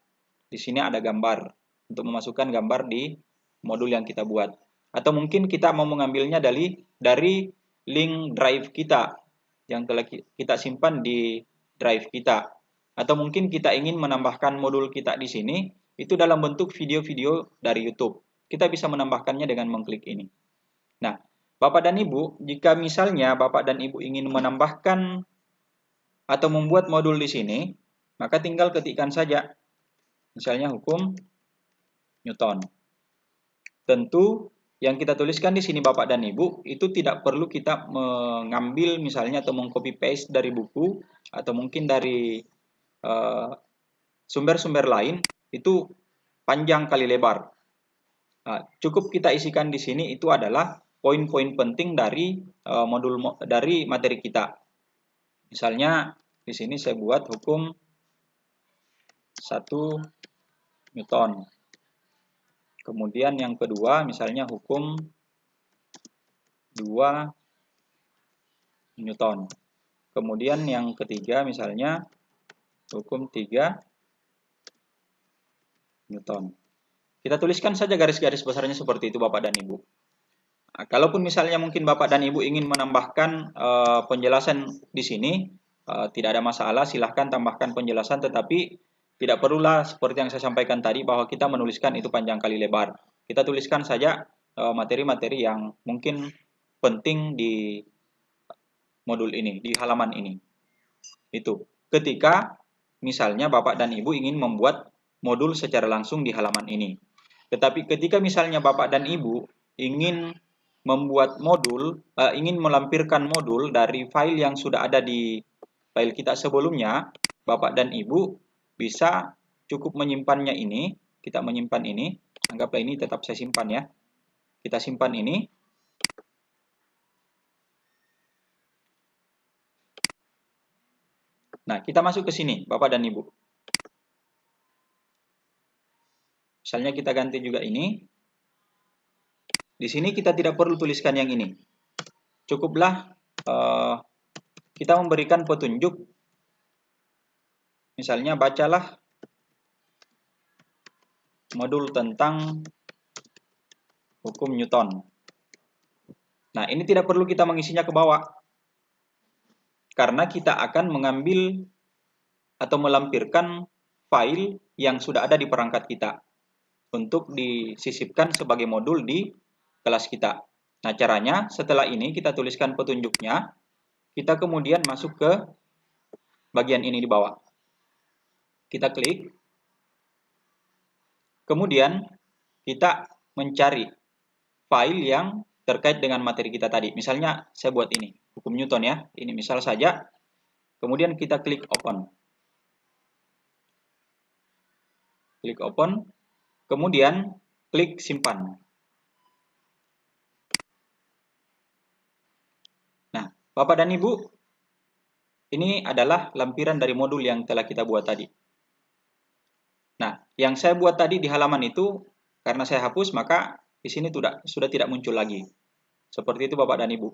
S2: Di sini ada gambar untuk memasukkan gambar di modul yang kita buat. Atau mungkin kita mau mengambilnya dari link drive kita yang telah kita simpan di drive kita. Atau mungkin kita ingin menambahkan modul kita di sini itu dalam bentuk video-video dari YouTube. Kita bisa menambahkannya dengan mengklik ini. Nah, Bapak dan Ibu, jika misalnya Bapak dan Ibu ingin menambahkan atau membuat modul di sini, maka tinggal ketikkan saja. Misalnya hukum Newton. Tentu yang kita tuliskan di sini Bapak dan Ibu itu tidak perlu kita mengambil misalnya atau mengcopy paste dari buku atau mungkin dari sumber-sumber lain, itu panjang kali lebar. Nah, cukup kita isikan di sini itu adalah poin-poin penting dari dari materi kita. Misalnya di sini saya buat hukum 1 Newton. Kemudian yang kedua misalnya hukum 2 Newton. Kemudian yang ketiga misalnya hukum 3 Newton. Kita tuliskan saja garis-garis besarnya seperti itu Bapak dan Ibu. Nah, kalaupun misalnya mungkin Bapak dan Ibu ingin menambahkan penjelasan di sini, tidak ada masalah, silahkan tambahkan penjelasan, tetapi tidak perlulah seperti yang saya sampaikan tadi bahwa kita menuliskan itu panjang kali lebar. Kita tuliskan saja materi-materi yang mungkin penting di modul ini, di halaman ini. Itu ketika misalnya Bapak dan Ibu ingin membuat modul secara langsung di halaman ini. Tetapi ketika misalnya Bapak dan Ibu ingin membuat modul, ingin melampirkan modul dari file yang sudah ada di file kita sebelumnya, Bapak dan Ibu bisa cukup menyimpannya ini. Kita menyimpan ini, anggaplah ini tetap saya simpan ya. Kita simpan ini. Nah, kita masuk ke sini, Bapak dan Ibu. Misalnya kita ganti juga ini. Di sini kita tidak perlu tuliskan yang ini. Cukuplah kita memberikan petunjuk. Misalnya bacalah modul tentang hukum Newton. Nah, ini tidak perlu kita mengisinya ke bawah. Karena kita akan mengambil atau melampirkan file yang sudah ada di perangkat kita untuk disisipkan sebagai modul di kelas kita. Nah, caranya setelah ini kita tuliskan petunjuknya, kita kemudian masuk ke bagian ini di bawah. Kita klik. Kemudian kita mencari file yang terkait dengan materi kita tadi. Misalnya saya buat ini, hukum Newton ya. Ini misal saja. Kemudian kita klik open. Klik open. Kemudian klik simpan. Nah, Bapak dan Ibu, ini adalah lampiran dari modul yang telah kita buat tadi. Nah, yang saya buat tadi di halaman itu, karena saya hapus, maka di sini sudah tidak muncul lagi. Seperti itu Bapak dan Ibu.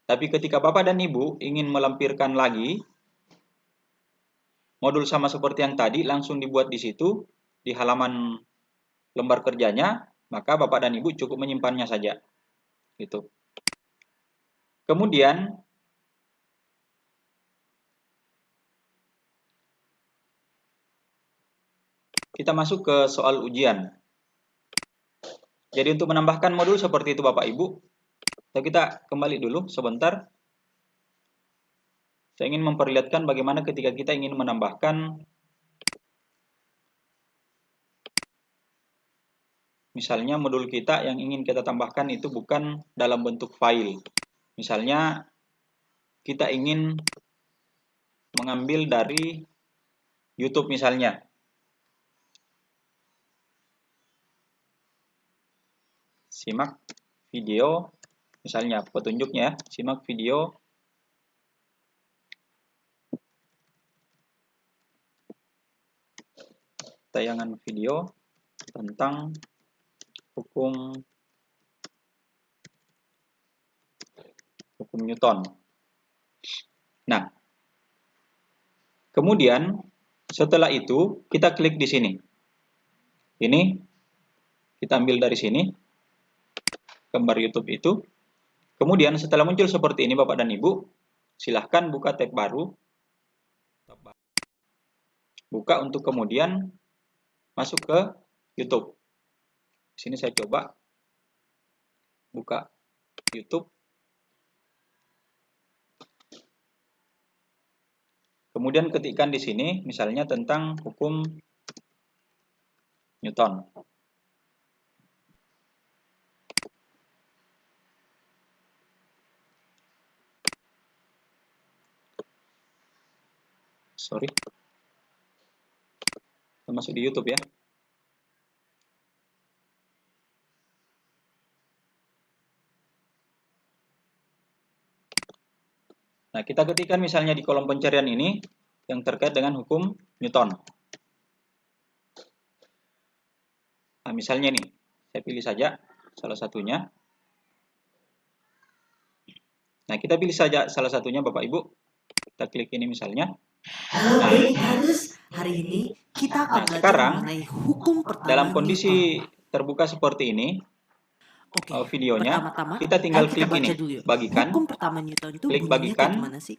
S2: Tapi ketika Bapak dan Ibu ingin melampirkan lagi modul sama seperti yang tadi, langsung dibuat di situ, di halaman lembar kerjanya, maka Bapak dan Ibu cukup menyimpannya saja. Gitu. Kemudian, kita masuk ke soal ujian. Jadi untuk menambahkan modul seperti itu Bapak Ibu, kita kembali dulu sebentar. Saya ingin memperlihatkan bagaimana ketika kita ingin menambahkan misalnya modul kita yang ingin kita tambahkan itu bukan dalam bentuk file. Misalnya kita ingin mengambil dari YouTube misalnya. Simak video, misalnya petunjuknya, simak video tayangan video tentang hukum Newton. Nah, kemudian setelah itu kita klik di sini. Ini kita ambil dari sini gambar YouTube itu. Kemudian setelah muncul seperti ini Bapak dan Ibu, silahkan buka tab baru. Buka untuk kemudian masuk ke YouTube. Di sini saya coba buka YouTube. Kemudian ketikkan di sini misalnya tentang hukum Newton. Sorry. Kita masuk di YouTube ya. Nah, kita ketikkan misalnya di kolom pencarian ini yang terkait dengan hukum Newton. Nah, misalnya nih, saya pilih saja salah satunya. Nah, kita pilih saja salah satunya Bapak Ibu. Kita klik ini misalnya.
S3: Halo adik harus hari ini kita akan belajar
S2: sekarang,
S3: mengenai hukum pertama
S2: dalam kondisi terbuka seperti ini,
S3: Oke,
S2: videonya,
S3: pertama-tama,
S2: kita tinggal
S3: ayo
S2: klik
S3: baca
S2: ini,
S3: dulu yuk.
S2: bagikan,
S3: Hukum pertama Newton itu
S2: klik
S3: bunyinya
S2: bagikan,
S3: kayak gimana sih?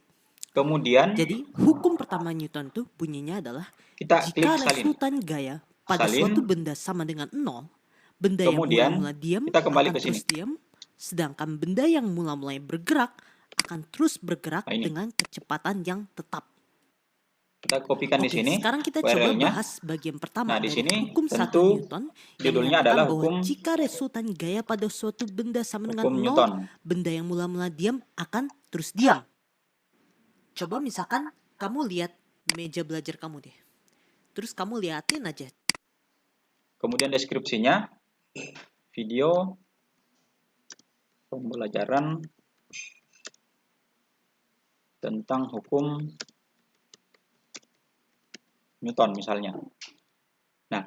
S2: kemudian
S3: Jadi hukum pertama Newton itu bunyinya adalah
S2: kita klik
S3: jika
S2: salin.
S3: resultan gaya pada
S2: Salin.
S3: suatu benda sama dengan 0, benda
S2: Kemudian,
S3: yang mula-mula diam
S2: kita kembali
S3: akan
S2: ke sini.
S3: terus diam, sedangkan benda yang mula-mulai bergerak akan terus bergerak
S2: Nah, ini.
S3: dengan kecepatan yang tetap.
S2: Kita kopikan di sini
S3: Sekarang kita coba
S2: URL-nya.
S3: bahas bagian pertama
S2: Nah, di
S3: dari
S2: sini
S3: hukum 1
S2: tentu
S3: Newton yang
S2: judulnya
S3: menyatakan
S2: adalah
S3: bahwa
S2: hukum
S3: jika resultan gaya pada suatu benda sama dengan
S2: hukum
S3: 0,
S2: Newton.
S3: benda yang mula-mula diam akan terus diam. Coba misalkan kamu lihat meja belajar kamu deh. Terus kamu liatin aja.
S2: Kemudian deskripsinya, video pembelajaran tentang hukum Newton misalnya. Nah,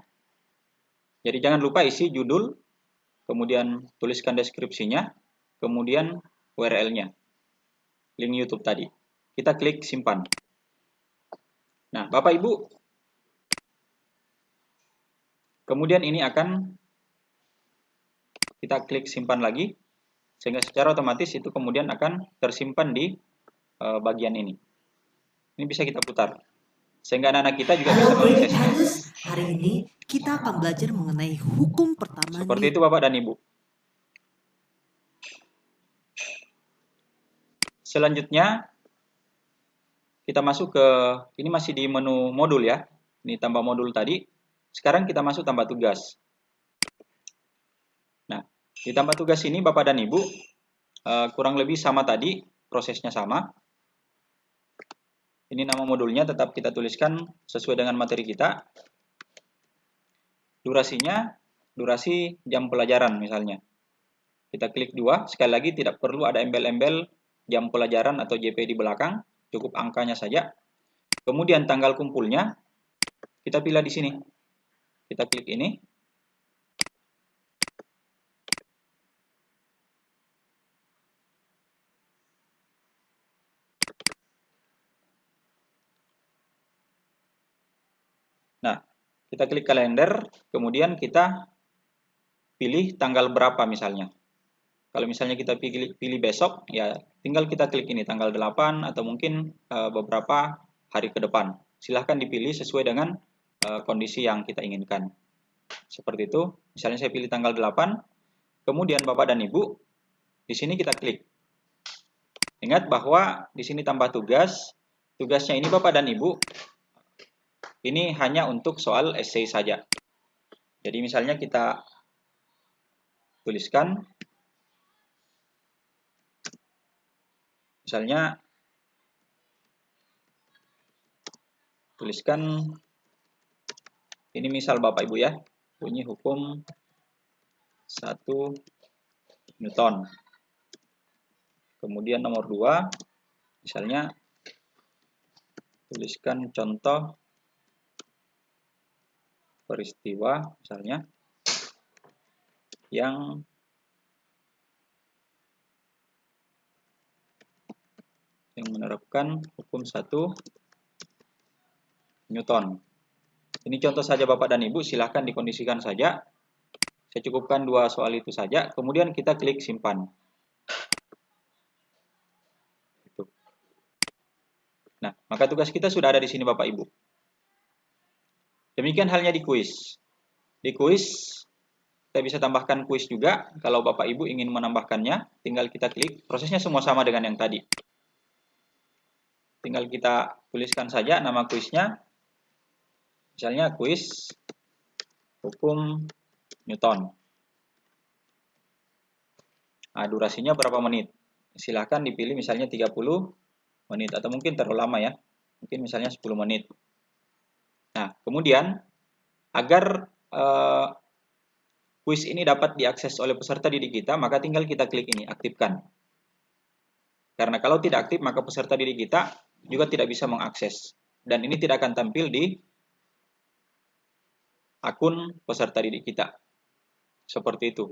S2: jadi jangan lupa isi judul, kemudian tuliskan deskripsinya, kemudian URL-nya, link YouTube tadi. Kita klik simpan. Nah, Bapak Ibu, kemudian ini akan kita klik simpan lagi, sehingga secara otomatis itu kemudian akan tersimpan di bagian ini. Ini bisa kita putar, sehingga anak-anak kita juga bisa mengaksesnya.
S3: Hari ini kita akan belajar mengenai hukum pertama
S2: Seperti itu Bapak dan Ibu. Selanjutnya, kita masuk ke, ini masih di menu modul ya. Ini tambah modul tadi. Sekarang kita masuk tambah tugas. Nah, di tambah tugas ini Bapak dan Ibu, kurang lebih sama tadi, prosesnya sama. Ini nama modulnya tetap kita tuliskan sesuai dengan materi kita. Durasinya, durasi jam pelajaran misalnya. Kita klik 2, sekali lagi tidak perlu ada embel-embel jam pelajaran atau JP di belakang, cukup angkanya saja. Kemudian tanggal kumpulnya, kita pilih di sini. Kita klik ini. Nah, kita klik kalender, kemudian kita pilih tanggal berapa misalnya. Kalau misalnya kita pilih besok, ya tinggal kita klik ini, tanggal 8 atau mungkin beberapa hari ke depan. Silahkan dipilih sesuai dengan kondisi yang kita inginkan. Seperti itu, misalnya saya pilih tanggal 8, kemudian Bapak dan Ibu, di sini kita klik. Ingat bahwa di sini tambah tugas, tugasnya ini Bapak dan Ibu, ini hanya untuk soal essay saja. Jadi misalnya kita tuliskan, misalnya tuliskan ini, misal Bapak Ibu ya, bunyi hukum 1 Newton. Kemudian nomor 2, misalnya tuliskan contoh peristiwa misalnya yang menerapkan hukum 1 Newton. Ini contoh saja Bapak dan Ibu, silahkan dikondisikan saja. Saya cukupkan 2 soal itu saja, kemudian kita klik simpan. Nah, maka tugas kita sudah ada di sini Bapak Ibu. Demikian halnya di kuis. Di kuis kita bisa tambahkan kuis juga. Kalau Bapak Ibu ingin menambahkannya, tinggal kita klik. Prosesnya semua sama dengan yang tadi. Tinggal kita tuliskan saja nama kuisnya. Misalnya kuis hukum Newton. Nah, durasinya berapa menit? Silahkan dipilih misalnya 30 menit atau mungkin terlalu lama ya. Mungkin misalnya 10 menit. Nah, kemudian agar kuis ini dapat diakses oleh peserta didik kita, maka tinggal kita klik ini, aktifkan. Karena kalau tidak aktif, maka peserta didik kita juga tidak bisa mengakses. Dan ini tidak akan tampil di akun peserta didik kita. Seperti itu.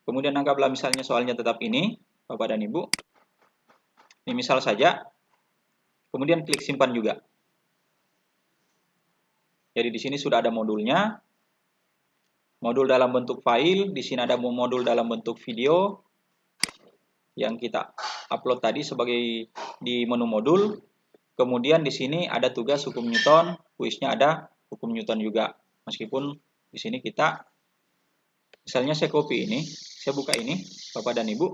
S2: Kemudian anggaplah misalnya soalnya tetap ini, Bapak dan Ibu. Ini misal saja. Kemudian klik simpan juga. Jadi di sini sudah ada modulnya. Modul dalam bentuk file, di sini ada modul dalam bentuk video yang kita upload tadi sebagai di menu modul. Kemudian di sini ada tugas hukum Newton, kuisnya ada hukum Newton juga. Meskipun di sini kita, misalnya saya copy ini, saya buka ini, Bapak dan Ibu.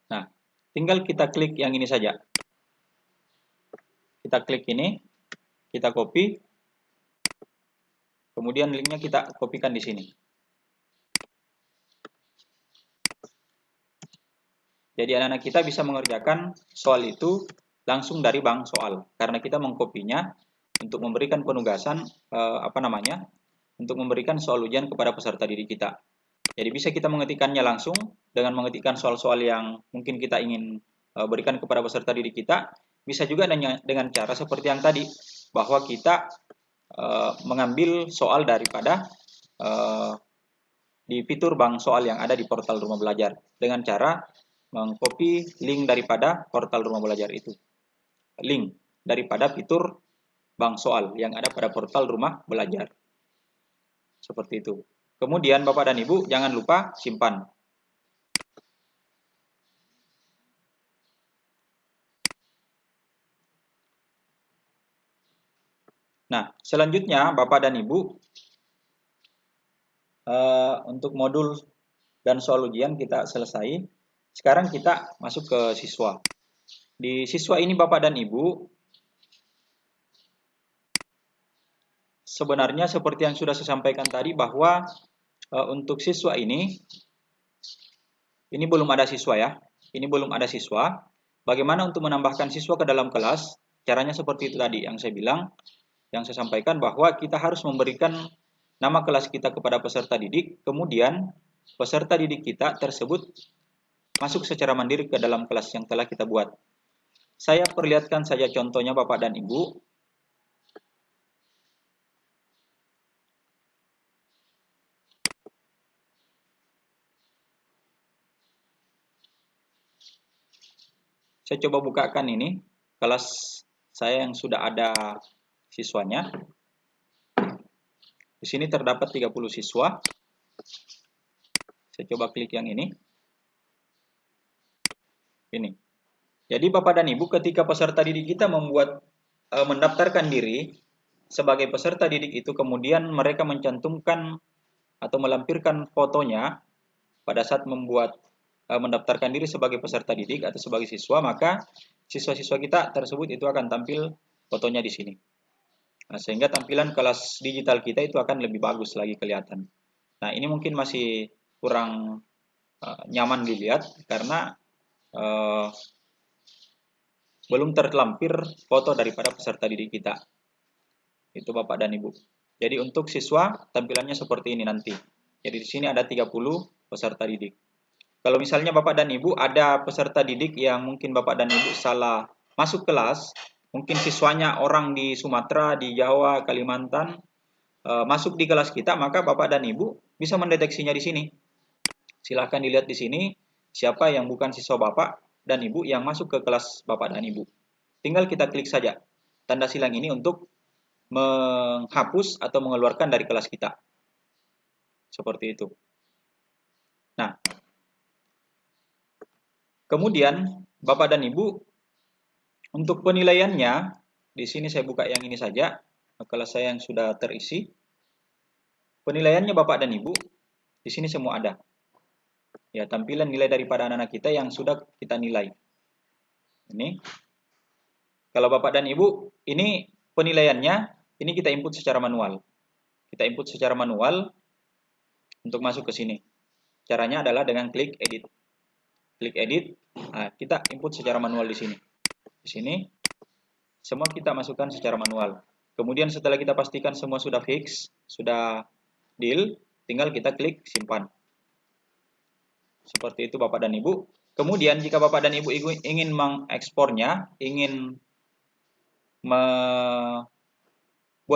S2: Nah, tinggal kita klik yang ini saja. Kita klik ini, kita copy, kemudian linknya kita kopikan di sini. Jadi anak-anak kita bisa mengerjakan soal itu langsung dari bank soal, karena kita mengkopinya untuk memberikan penugasan untuk memberikan soal ujian kepada peserta didik kita. Jadi bisa kita mengetikkannya langsung dengan mengetikkan soal-soal yang mungkin kita ingin berikan kepada peserta didik kita. Bisa juga dengan cara seperti yang tadi, bahwa kita mengambil soal daripada di fitur bank soal yang ada di portal Rumah Belajar dengan cara mengcopy link daripada portal Rumah Belajar itu. Link daripada fitur bank soal yang ada pada portal Rumah Belajar. Seperti itu. Kemudian Bapak dan Ibu jangan lupa simpan. Nah, selanjutnya Bapak dan Ibu untuk modul dan soal ujian kita selesai. Sekarang kita masuk ke siswa. Di siswa ini Bapak dan Ibu, sebenarnya seperti yang sudah saya sampaikan tadi bahwa untuk siswa ini belum ada siswa ya. Ini belum ada siswa. Bagaimana untuk menambahkan siswa ke dalam kelas? Caranya seperti itu tadi yang saya bilang, yang saya sampaikan bahwa kita harus memberikan nama kelas kita kepada peserta didik, kemudian peserta didik kita tersebut masuk secara mandiri ke dalam kelas yang telah kita buat. Saya perlihatkan saja contohnya Bapak dan Ibu. Saya coba bukakan ini, kelas saya yang sudah ada siswanya. Di sini terdapat 30 siswa. Saya coba klik yang ini. Ini. Jadi Bapak dan Ibu, ketika peserta didik kita mendaftarkan diri sebagai peserta didik itu, kemudian mereka mencantumkan atau melampirkan fotonya pada saat mendaftarkan diri sebagai peserta didik atau sebagai siswa, maka siswa-siswa kita tersebut itu akan tampil fotonya di sini. Nah, sehingga tampilan kelas digital kita itu akan lebih bagus lagi kelihatan. Nah, ini mungkin masih kurang nyaman dilihat karena belum terlampir foto daripada peserta didik kita. Itu Bapak dan Ibu. Jadi untuk siswa tampilannya seperti ini nanti. Jadi di sini ada 30 peserta didik. Kalau misalnya Bapak dan Ibu ada peserta didik yang mungkin Bapak dan Ibu salah masuk kelas, mungkin siswanya orang di Sumatera, di Jawa, Kalimantan, masuk di kelas kita, maka Bapak dan Ibu bisa mendeteksinya di sini. Silahkan dilihat di sini siapa yang bukan siswa Bapak dan Ibu yang masuk ke kelas Bapak dan Ibu. Tinggal kita klik saja tanda silang ini untuk menghapus atau mengeluarkan dari kelas kita. Seperti itu. Nah, kemudian Bapak dan Ibu untuk penilaiannya, di sini saya buka yang ini saja, kelas saya yang sudah terisi. Penilaiannya Bapak dan Ibu, di sini semua ada. Ya, tampilan nilai daripada anak-anak kita yang sudah kita nilai. Ini. Kalau Bapak dan Ibu, ini penilaiannya, ini kita input secara manual. Kita input secara manual untuk masuk ke sini. Caranya adalah dengan klik edit. Klik edit, nah, kita input secara manual di sini. Di sini, semua kita masukkan secara manual. Kemudian setelah kita pastikan semua sudah fix, sudah deal, tinggal kita klik simpan. Seperti itu Bapak dan Ibu. Kemudian jika Bapak dan Ibu ingin mengekspornya, ingin membuat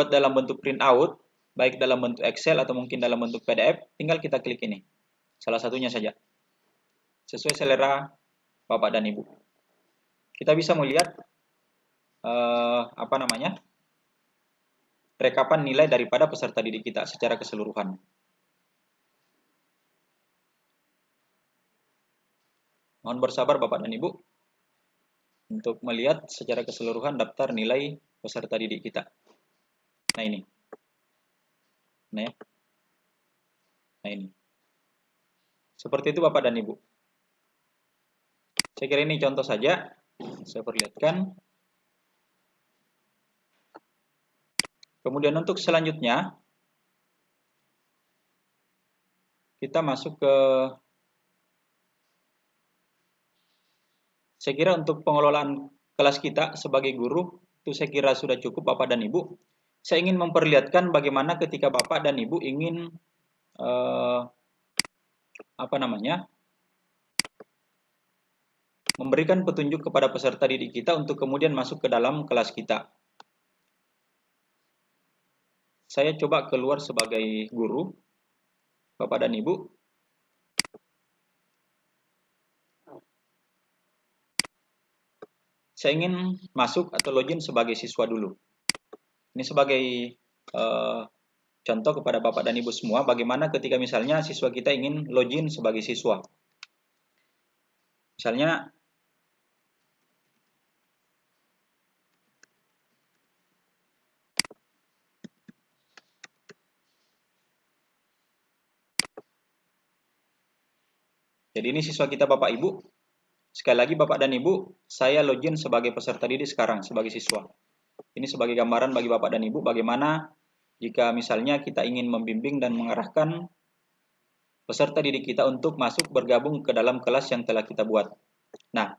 S2: dalam bentuk printout, baik dalam bentuk Excel atau mungkin dalam bentuk PDF, tinggal kita klik ini. Salah satunya saja. Sesuai selera Bapak dan Ibu. Kita bisa melihat rekapan nilai daripada peserta didik kita secara keseluruhan. Mohon bersabar Bapak dan Ibu untuk melihat secara keseluruhan daftar nilai peserta didik kita. Nah ini. Nah ini. Seperti itu Bapak dan Ibu. Saya kira ini contoh saja. Saya perlihatkan. Kemudian untuk selanjutnya, kita masuk ke, saya kira untuk pengelolaan kelas kita sebagai guru, itu saya kira sudah cukup Bapak dan Ibu. Saya ingin memperlihatkan bagaimana ketika Bapak dan Ibu ingin memberikan petunjuk kepada peserta didik kita untuk kemudian masuk ke dalam kelas kita. Saya coba keluar sebagai guru, Bapak dan Ibu. Saya ingin masuk atau login sebagai siswa dulu. Ini sebagai contoh kepada Bapak dan Ibu semua, bagaimana ketika misalnya siswa kita ingin login sebagai siswa. Misalnya, jadi ini siswa kita Bapak Ibu. Sekali lagi Bapak dan Ibu, saya login sebagai peserta didik sekarang, sebagai siswa. Ini sebagai gambaran bagi Bapak dan Ibu bagaimana jika misalnya kita ingin membimbing dan mengarahkan peserta didik kita untuk masuk bergabung ke dalam kelas yang telah kita buat. Nah,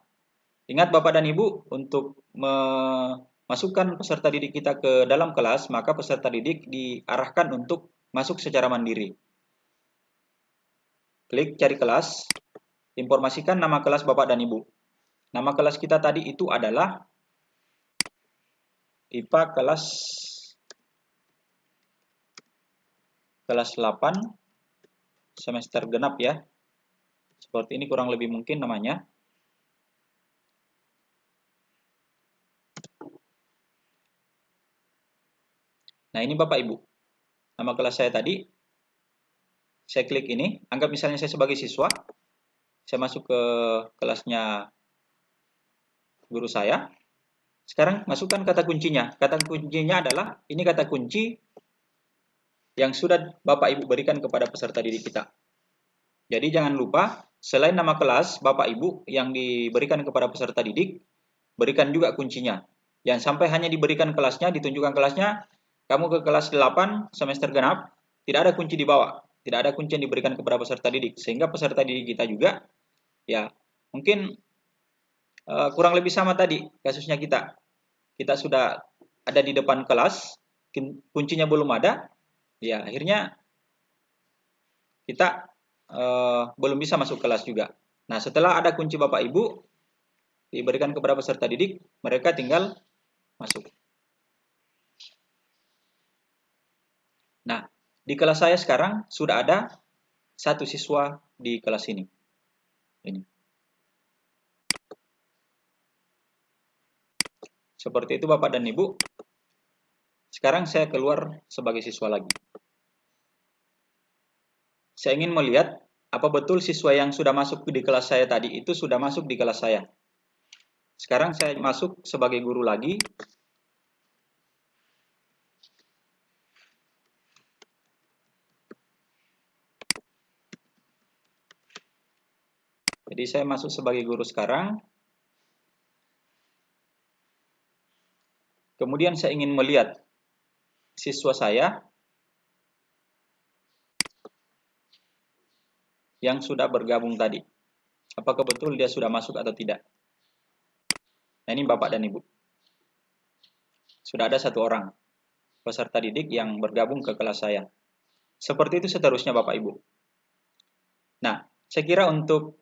S2: ingat Bapak dan Ibu, untuk memasukkan peserta didik kita ke dalam kelas, maka peserta didik diarahkan untuk masuk secara mandiri. Klik cari kelas. Informasikan nama kelas Bapak dan Ibu. Nama kelas kita tadi itu adalah IPA kelas 8 semester genap ya. Seperti ini kurang lebih mungkin namanya. Nah, ini Bapak Ibu. Nama kelas saya tadi. Saya klik ini. Anggap misalnya saya sebagai siswa. Saya masuk ke kelasnya guru saya. Sekarang masukkan kata kuncinya. Kata kuncinya adalah, ini kata kunci yang sudah Bapak Ibu berikan kepada peserta didik kita. Jadi jangan lupa, selain nama kelas Bapak Ibu yang diberikan kepada peserta didik, berikan juga kuncinya. Jangan sampai hanya diberikan kelasnya, ditunjukkan kelasnya, kamu ke kelas 8 semester genap, tidak ada kunci di bawah, tidak ada kunci yang diberikan kepada peserta didik, sehingga peserta didik kita juga ya mungkin kurang lebih sama tadi kasusnya kita sudah ada di depan kelas, kuncinya belum ada, ya akhirnya kita belum bisa masuk kelas juga. Nah, setelah ada kunci Bapak Ibu diberikan kepada peserta didik, mereka tinggal masuk. Nah, di kelas saya sekarang sudah ada satu siswa di kelas ini. Seperti itu Bapak dan Ibu. Sekarang saya keluar sebagai siswa lagi. Saya ingin melihat apa betul siswa yang sudah masuk di kelas saya tadi itu sudah masuk di kelas saya. Sekarang saya masuk sebagai guru lagi. Jadi saya masuk sebagai guru sekarang. Kemudian saya ingin melihat siswa saya yang sudah bergabung tadi. Apakah betul dia sudah masuk atau tidak? Nah, ini Bapak dan Ibu. Sudah ada satu orang peserta didik yang bergabung ke kelas saya. Seperti itu seterusnya Bapak Ibu. Nah, saya kira untuk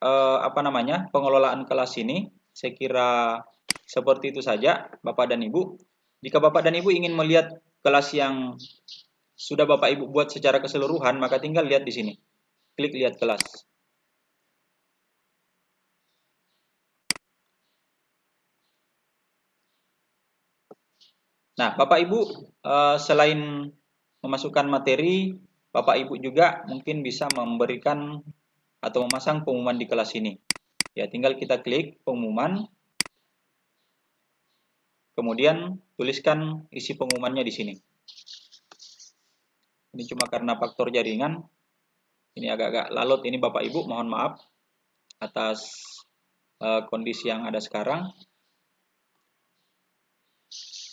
S2: pengelolaan kelas ini, saya kira seperti itu saja Bapak dan Ibu. Jika Bapak dan Ibu ingin melihat kelas yang sudah Bapak Ibu buat secara keseluruhan, maka tinggal lihat di sini. Klik lihat kelas. Nah, Bapak Ibu selain memasukkan materi, Bapak Ibu juga mungkin bisa memberikan atau memasang pengumuman di kelas ini. Ya, tinggal kita klik pengumuman, kemudian tuliskan isi pengumumannya di sini. Ini cuma karena faktor jaringan, ini agak-agak lalot ini Bapak Ibu, mohon maaf atas kondisi yang ada sekarang.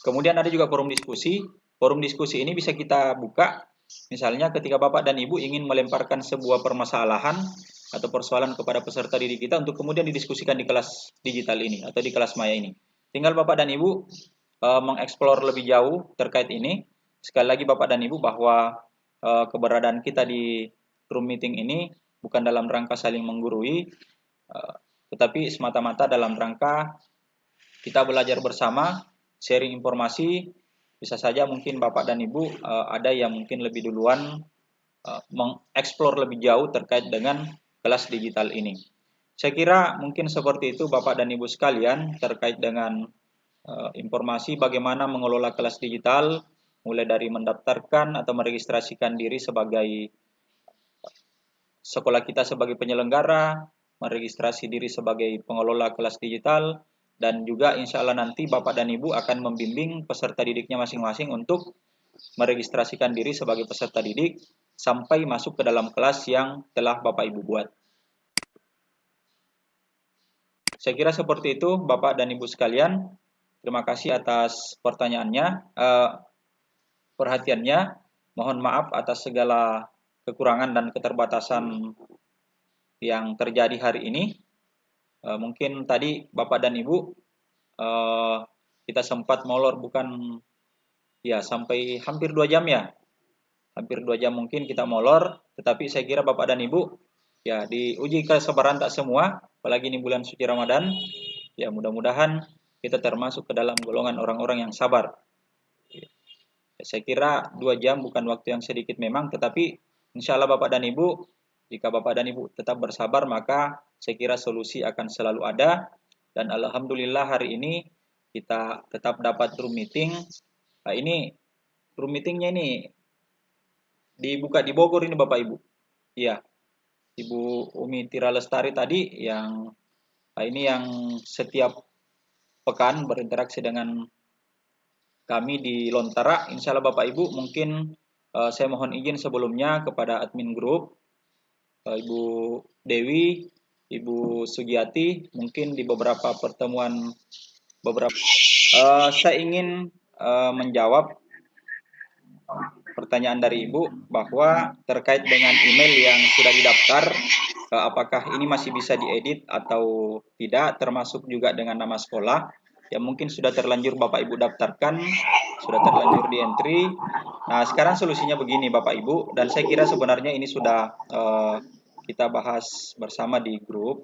S2: Kemudian ada juga forum diskusi. Forum diskusi ini bisa kita buka, misalnya ketika Bapak dan Ibu ingin melemparkan sebuah permasalahan atau persoalan kepada peserta didik kita untuk kemudian didiskusikan di kelas digital ini atau di kelas maya ini. Tinggal Bapak dan Ibu mengeksplor lebih jauh terkait ini. Sekali lagi Bapak dan Ibu bahwa keberadaan kita di room meeting ini bukan dalam rangka saling menggurui, tetapi semata-mata dalam rangka kita belajar bersama, sharing informasi. Bisa saja mungkin Bapak dan Ibu ada yang mungkin lebih duluan mengeksplor lebih jauh terkait dengan kelas digital ini. Saya kira mungkin seperti itu Bapak dan Ibu sekalian terkait dengan informasi bagaimana mengelola kelas digital, mulai dari mendaftarkan atau meregistrasikan diri sebagai sekolah kita sebagai penyelenggara, meregistrasi diri sebagai pengelola kelas digital, dan juga insya Allah nanti Bapak dan Ibu akan membimbing peserta didiknya masing-masing untuk meregistrasikan diri sebagai peserta didik sampai masuk ke dalam kelas yang telah Bapak Ibu buat. Saya kira seperti itu Bapak dan Ibu sekalian. Terima kasih atas perhatiannya. Mohon maaf atas segala kekurangan dan keterbatasan yang terjadi hari ini. Mungkin tadi Bapak dan Ibu kita sempat molor sampai hampir 2 jam ya. Hampir 2 jam mungkin kita molor, tetapi saya kira Bapak dan Ibu ya diuji kesabaran tak semua, apalagi ini bulan suci Ramadan. Ya mudah-mudahan kita termasuk ke dalam golongan orang-orang yang sabar. Saya kira 2 jam bukan waktu yang sedikit memang, tetapi insya Allah Bapak dan Ibu, jika Bapak dan Ibu tetap bersabar, maka saya kira solusi akan selalu ada. Dan Alhamdulillah hari ini kita tetap dapat room meeting. Nah, ini room meetingnya ini dibuka di Bogor ini Bapak Ibu. Iya, Ibu Umi Tira Lestari tadi yang ini yang setiap pekan berinteraksi dengan kami di Lontara. Insya Allah Bapak Ibu mungkin saya mohon izin sebelumnya kepada admin grup Ibu Dewi, Ibu Sugiyati, mungkin di beberapa pertemuan Saya ingin menjawab pertanyaan dari Ibu bahwa terkait dengan email yang sudah didaftar, apakah ini masih bisa diedit atau tidak, termasuk juga dengan nama sekolah yang mungkin sudah terlanjur Bapak Ibu daftarkan, sudah terlanjur di entry. Nah, sekarang solusinya begini Bapak Ibu, dan saya kira sebenarnya ini sudah kita bahas bersama di grup.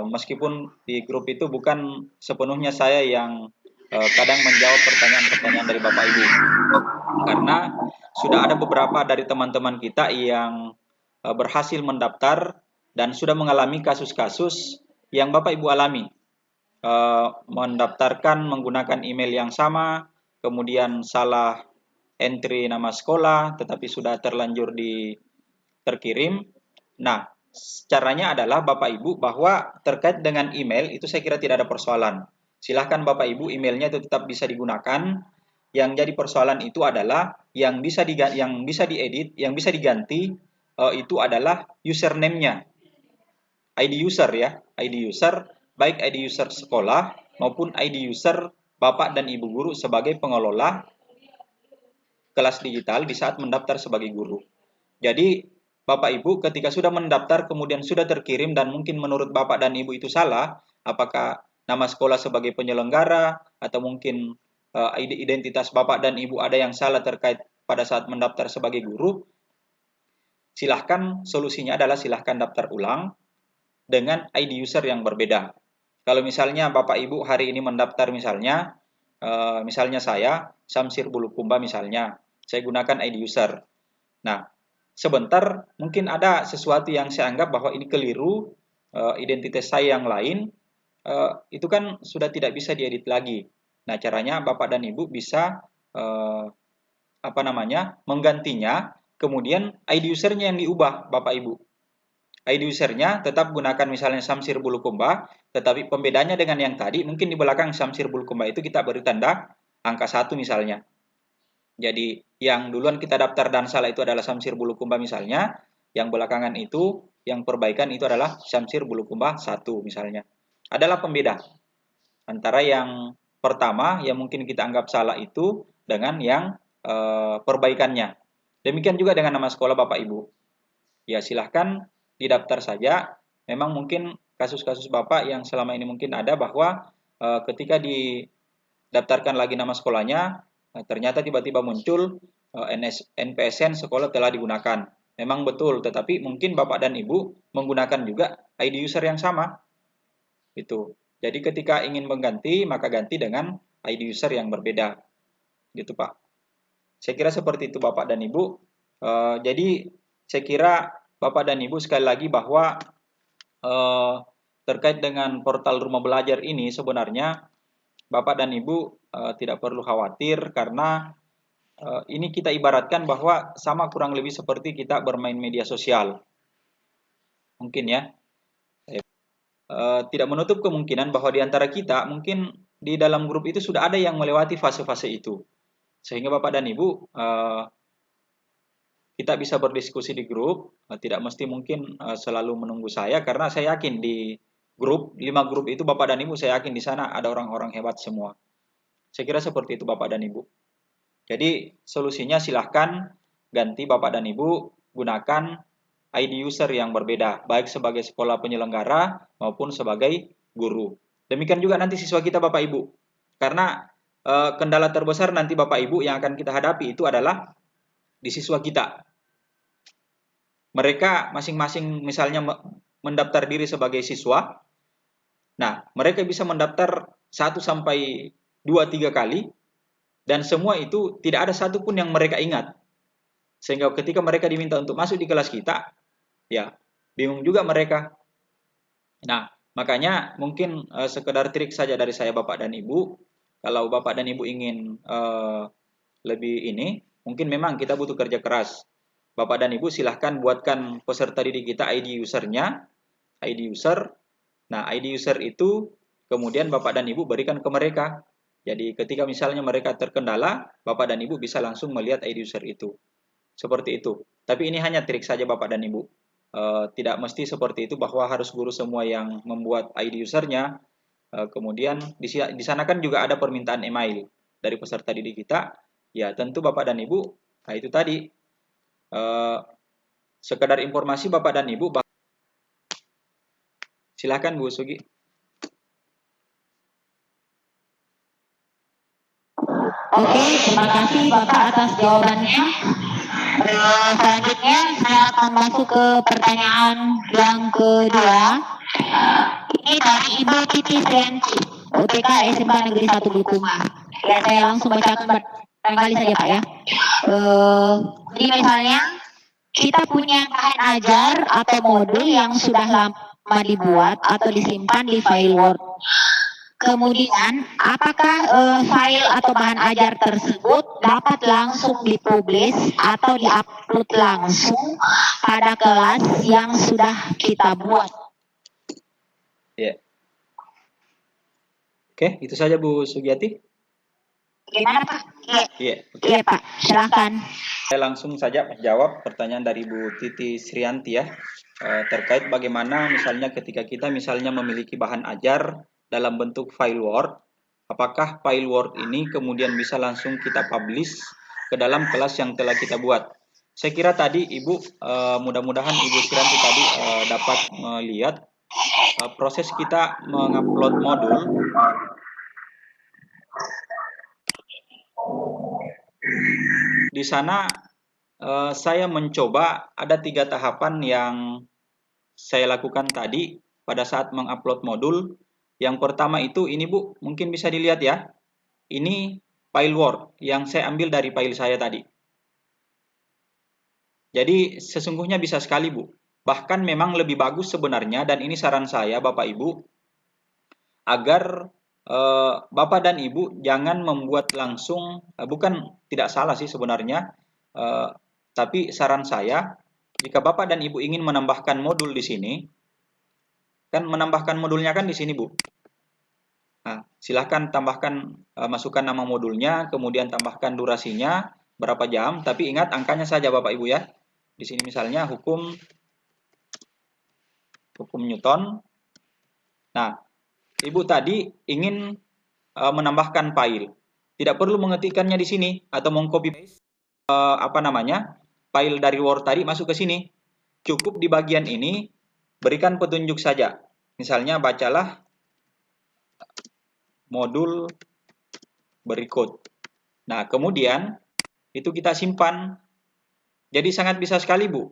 S2: Meskipun di grup itu bukan sepenuhnya saya yang kadang menjawab pertanyaan-pertanyaan dari Bapak Ibu, karena sudah ada beberapa dari teman-teman kita yang berhasil mendaftar dan sudah mengalami kasus-kasus yang Bapak Ibu alami. Mendaftarkan menggunakan email yang sama, kemudian salah entry nama sekolah, tetapi sudah terlanjur terkirim. Nah, caranya adalah Bapak Ibu bahwa terkait dengan email itu saya kira tidak ada persoalan. Silahkan Bapak Ibu emailnya itu tetap bisa digunakan. Yang jadi persoalan itu adalah yang bisa diedit, yang bisa diganti itu adalah username-nya. ID user ya, ID user, baik ID user sekolah maupun ID user Bapak dan Ibu guru sebagai pengelola kelas digital di saat mendaftar sebagai guru. Jadi Bapak Ibu ketika sudah mendaftar kemudian sudah terkirim dan mungkin menurut Bapak dan Ibu itu salah, apakah nama sekolah sebagai penyelenggara atau mungkin identitas Bapak dan Ibu ada yang salah terkait pada saat mendaftar sebagai guru, silahkan solusinya adalah silahkan daftar ulang dengan ID user yang berbeda. Kalau misalnya Bapak Ibu hari ini mendaftar misalnya saya Samsir Bulukumba misalnya, saya gunakan ID user. Nah, sebentar mungkin ada sesuatu yang saya anggap bahwa ini keliru, identitas saya yang lain, itu kan sudah tidak bisa diedit lagi. Nah, caranya Bapak dan Ibu bisa menggantinya, kemudian ID usernya yang diubah Bapak Ibu. ID usernya tetap gunakan misalnya Samsir Bulukumba, tetapi pembedanya dengan yang tadi, mungkin di belakang Samsir Bulukumba itu kita beri tanda angka 1 misalnya. Jadi yang duluan kita daftar dan salah itu adalah Samsir Bulukumba misalnya, yang belakangan itu, yang perbaikan itu adalah Samsir Bulukumba 1 misalnya. Adalah pembeda antara yang pertama yang mungkin kita anggap salah itu dengan yang perbaikannya. Demikian juga dengan nama sekolah Bapak Ibu. Ya silahkan didaftar saja. Memang mungkin kasus-kasus Bapak yang selama ini mungkin ada bahwa ketika didaftarkan lagi nama sekolahnya, ternyata tiba-tiba muncul NPSN sekolah telah digunakan. Memang betul, tetapi mungkin Bapak dan Ibu menggunakan juga ID user yang sama. Itu. Jadi ketika ingin mengganti, maka ganti dengan ID user yang berbeda. Gitu Pak. Saya kira seperti itu Bapak dan Ibu. Jadi saya kira Bapak dan Ibu sekali lagi bahwa terkait dengan portal rumah belajar ini sebenarnya Bapak dan Ibu tidak perlu khawatir karena ini kita ibaratkan bahwa sama kurang lebih seperti kita bermain media sosial. Mungkin ya. Tidak menutup kemungkinan bahwa di antara kita mungkin di dalam grup itu sudah ada yang melewati fase-fase itu. Sehingga Bapak dan Ibu kita bisa berdiskusi di grup, tidak mesti mungkin selalu menunggu saya karena saya yakin di grup 5 grup itu Bapak dan Ibu saya yakin di sana ada orang-orang hebat semua. Saya kira seperti itu Bapak dan Ibu. Jadi solusinya silahkan ganti Bapak dan Ibu gunakan ID user yang berbeda baik sebagai sekolah penyelenggara maupun sebagai guru. Demikian juga nanti siswa kita Bapak Ibu. Karena kendala terbesar nanti Bapak Ibu yang akan kita hadapi itu adalah di siswa kita. Mereka masing-masing misalnya mendaftar diri sebagai siswa. Nah, mereka bisa mendaftar 1 sampai 2-3 kali dan semua itu tidak ada satupun yang mereka ingat. Sehingga ketika mereka diminta untuk masuk di kelas kita, ya bingung juga mereka. Nah, makanya mungkin sekedar trik saja dari saya Bapak dan Ibu. Kalau Bapak dan Ibu ingin lebih ini, mungkin memang kita butuh kerja keras. Bapak dan Ibu silahkan buatkan peserta didik kita ID usernya, ID user. Nah, ID user itu kemudian Bapak dan Ibu berikan ke mereka. Jadi ketika misalnya mereka terkendala, Bapak dan Ibu bisa langsung melihat ID user itu. Seperti itu. Tapi ini hanya trik saja Bapak dan Ibu. Tidak mesti seperti itu bahwa harus guru semua yang membuat ID usernya. Kemudian di sana kan juga ada permintaan email dari peserta didik kita. Ya, tentu Bapak dan Ibu, nah itu tadi sekedar informasi Bapak dan Ibu. Silakan Bu Sugi.
S1: Oke, terima kasih Bapak atas jawabannya. Selanjutnya saya akan masuk ke pertanyaan yang kedua. Ini dari Ibu Titi Srianti, OTK SMK Negeri 1 Bukuma. Ya, saya langsung bacakan barangkali saja Pak ya. Jadi misalnya kita punya bahan ajar atau modul yang sudah lama dibuat atau disimpan di file Word. Kemudian, apakah file atau bahan ajar tersebut dapat langsung dipublis atau diupload langsung pada kelas yang sudah kita buat?
S2: Ya. Oke, itu saja Bu Sugiati.
S1: Gimana Pak?
S2: Iya.
S1: Iya Pak, silakan.
S2: Saya langsung saja menjawab pertanyaan dari Bu Titi Srianti ya, terkait bagaimana misalnya ketika kita misalnya memiliki bahan ajar dalam bentuk file Word, apakah file Word ini kemudian bisa langsung kita publish ke dalam kelas yang telah kita buat. Saya kira tadi Ibu, mudah-mudahan Ibu Srianti tadi dapat melihat proses kita mengupload modul. Di sana saya mencoba ada 3 tahapan yang saya lakukan tadi pada saat mengupload modul. Yang pertama itu ini Bu, mungkin bisa dilihat ya. Ini file Word yang saya ambil dari file saya tadi. Jadi sesungguhnya bisa sekali Bu. Bahkan memang lebih bagus sebenarnya, dan ini saran saya Bapak Ibu, agar Bapak dan Ibu jangan membuat langsung, bukan tidak salah sih sebenarnya, tapi saran saya, jika Bapak dan Ibu ingin menambahkan modul di sini, kan menambahkan modulnya kan di sini Bu. Nah, silahkan tambahkan, masukkan nama modulnya, kemudian tambahkan durasinya berapa jam, tapi ingat angkanya saja Bapak Ibu ya. Di sini misalnya hukum Newton. Nah, Ibu tadi ingin menambahkan file, tidak perlu mengetikkannya di sini atau mengcopy file dari Word tadi masuk ke sini. Cukup di bagian ini berikan petunjuk saja. Misalnya bacalah modul berikut. Nah, kemudian itu kita simpan. Jadi sangat bisa sekali Bu.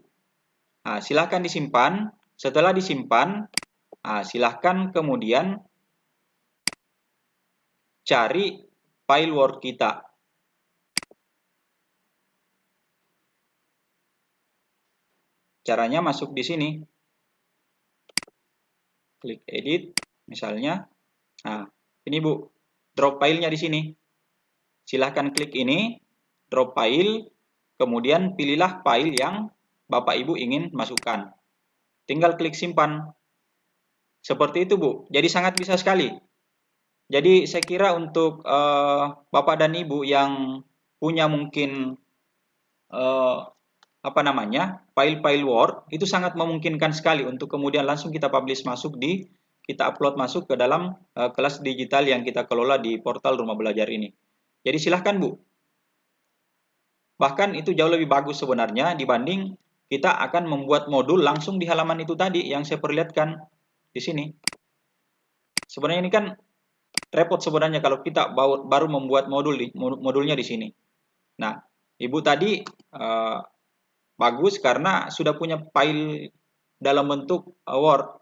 S2: Nah, silahkan disimpan. Setelah disimpan, silahkan kemudian cari file Word kita. Caranya masuk di sini. Klik edit misalnya. Nah, ini Bu, drop filenya di sini. Silahkan klik ini, drop file, kemudian pilihlah file yang Bapak Ibu ingin masukkan. Tinggal klik simpan. Seperti itu Bu. Jadi sangat bisa sekali. Jadi saya kira untuk Bapak dan Ibu yang punya mungkin file-file Word, itu sangat memungkinkan sekali untuk kemudian langsung kita publish masuk kita upload masuk ke dalam kelas digital yang kita kelola di portal Rumah Belajar ini. Jadi silahkan Bu. Bahkan itu jauh lebih bagus sebenarnya dibanding kita akan membuat modul langsung di halaman itu tadi yang saya perlihatkan di sini. Sebenarnya ini kan repot sebenarnya kalau kita baru membuat modulnya di sini. Nah, Ibu tadi bagus karena sudah punya file dalam bentuk Word.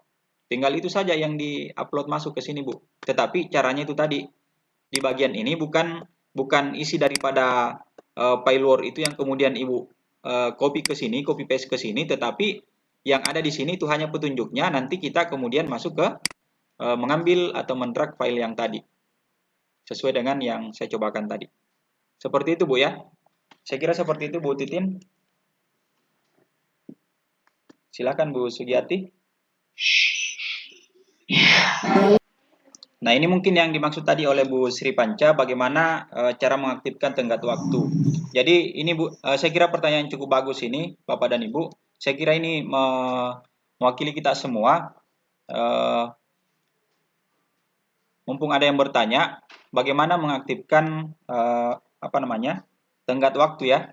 S2: Tinggal itu saja yang di-upload masuk ke sini, Bu. Tetapi caranya itu tadi. Di bagian ini bukan isi daripada file Word itu yang kemudian Ibu copy paste ke sini, tetapi yang ada di sini itu hanya petunjuknya, nanti kita kemudian masuk ke mengambil atau mendrag file yang tadi. Sesuai dengan yang saya cobakan tadi. Seperti itu, Bu ya. Saya kira seperti itu, Bu Titin. Silakan Bu Sugiati. Nah, ini mungkin yang dimaksud tadi oleh Bu Sri Panca, bagaimana cara mengaktifkan tenggat waktu. Jadi ini Bu, saya kira pertanyaan cukup bagus ini, Bapak dan Ibu. Saya kira ini mewakili kita semua. mumpung ada yang bertanya, bagaimana mengaktifkan tenggat waktu ya,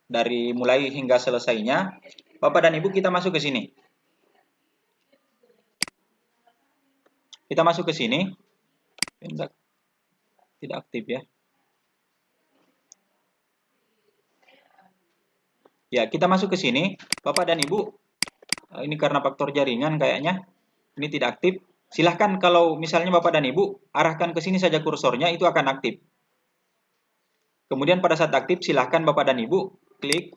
S2: dari mulai hingga selesainya. Bapak dan Ibu, kita masuk ke sini. Kita masuk ke sini. Tidak aktif ya. Ya, kita masuk ke sini. Bapak dan Ibu, ini karena faktor jaringan kayaknya ini tidak aktif. Silahkan kalau misalnya Bapak dan Ibu arahkan ke sini saja kursornya, itu akan aktif. Kemudian pada saat aktif silahkan Bapak dan Ibu klik.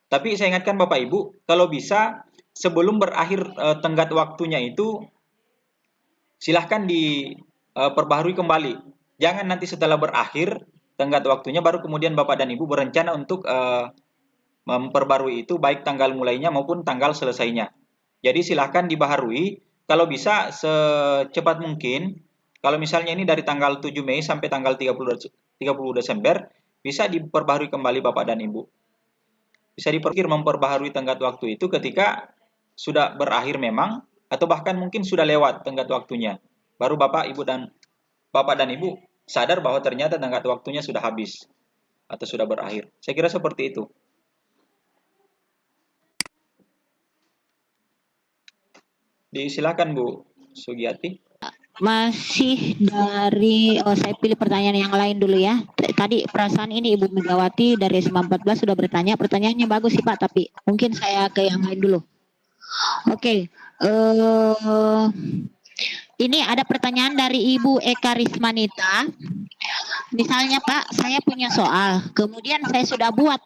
S2: Tapi saya ingatkan Bapak Ibu, kalau bisa sebelum berakhir tenggat waktunya itu silahkan diperbaharui kembali. Jangan nanti setelah berakhir tenggat waktunya baru kemudian Bapak dan Ibu berencana untuk memperbarui itu, baik tanggal mulainya maupun tanggal selesainya. Jadi silahkan dibaharui, kalau bisa secepat mungkin. Kalau misalnya ini dari tanggal 7 Mei sampai tanggal 30 Desember, bisa diperbaharui kembali Bapak dan Ibu. Bisa diperkir memperbaharui tenggat waktu itu ketika sudah berakhir memang, atau bahkan mungkin sudah lewat tenggat waktunya. Baru Bapak dan Ibu sadar bahwa ternyata tenggat waktunya sudah habis atau sudah berakhir. Saya kira seperti itu. Disilakan Bu Sugiyati.
S1: Masih dari, saya pilih pertanyaan yang lain dulu ya. Tadi perasaan ini Ibu Megawati dari SMA 14 sudah bertanya. Pertanyaannya bagus sih Pak, tapi mungkin saya ke yang lain dulu. Oke. Ini ada pertanyaan dari Ibu Eka Rismanita. Misalnya Pak, saya punya soal, kemudian saya sudah buat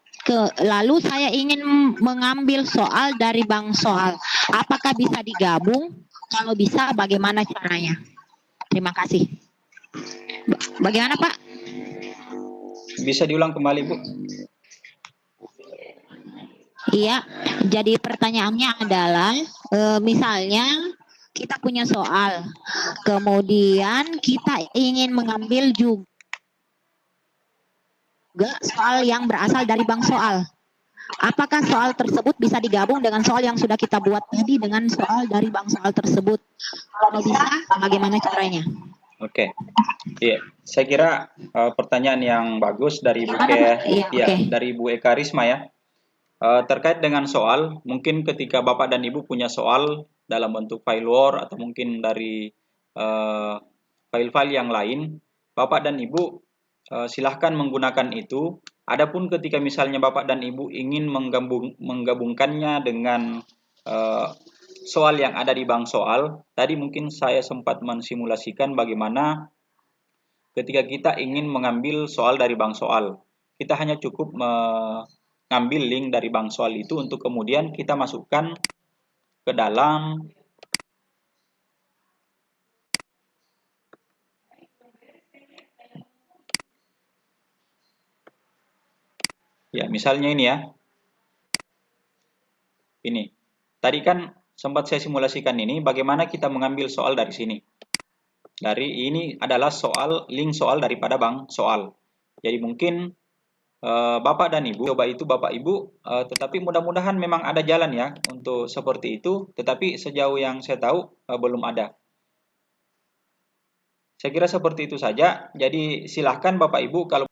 S1: lalu saya ingin mengambil soal dari bank soal. Apakah bisa digabung? Kalau bisa, bagaimana caranya? Terima kasih. Bagaimana Pak?
S2: Bisa diulang kembali Bu?
S1: Iya, jadi pertanyaannya adalah misalnya kita punya soal, kemudian kita ingin mengambil juga soal yang berasal dari bank soal. Apakah soal tersebut bisa digabung dengan soal yang sudah kita buat tadi dengan soal dari bank soal tersebut? Kalau bisa, bagaimana caranya?
S2: Oke, iya, saya kira pertanyaan yang bagus dari dari Bu Eka Risma ya. Terkait dengan soal, mungkin ketika Bapak dan Ibu punya soal dalam bentuk file Word atau mungkin dari file-file yang lain, Bapak dan Ibu silahkan menggunakan itu. Adapun ketika misalnya Bapak dan Ibu ingin menggabungkannya dengan soal yang ada di bank soal, tadi mungkin saya sempat mensimulasikan bagaimana ketika kita ingin mengambil soal dari bank soal. Kita hanya cukup mengambil link dari bank soal itu untuk kemudian kita masukkan ke dalam ya, misalnya ini ya. Ini. Tadi kan sempat saya simulasikan ini bagaimana kita mengambil soal dari sini. Dari ini adalah link soal daripada bank soal. Jadi mungkin Bapak dan Ibu coba itu Bapak Ibu, tetapi mudah-mudahan memang ada jalan ya untuk seperti itu, tetapi sejauh yang saya tahu belum ada. Saya kira seperti itu saja. Jadi silahkan Bapak Ibu kalau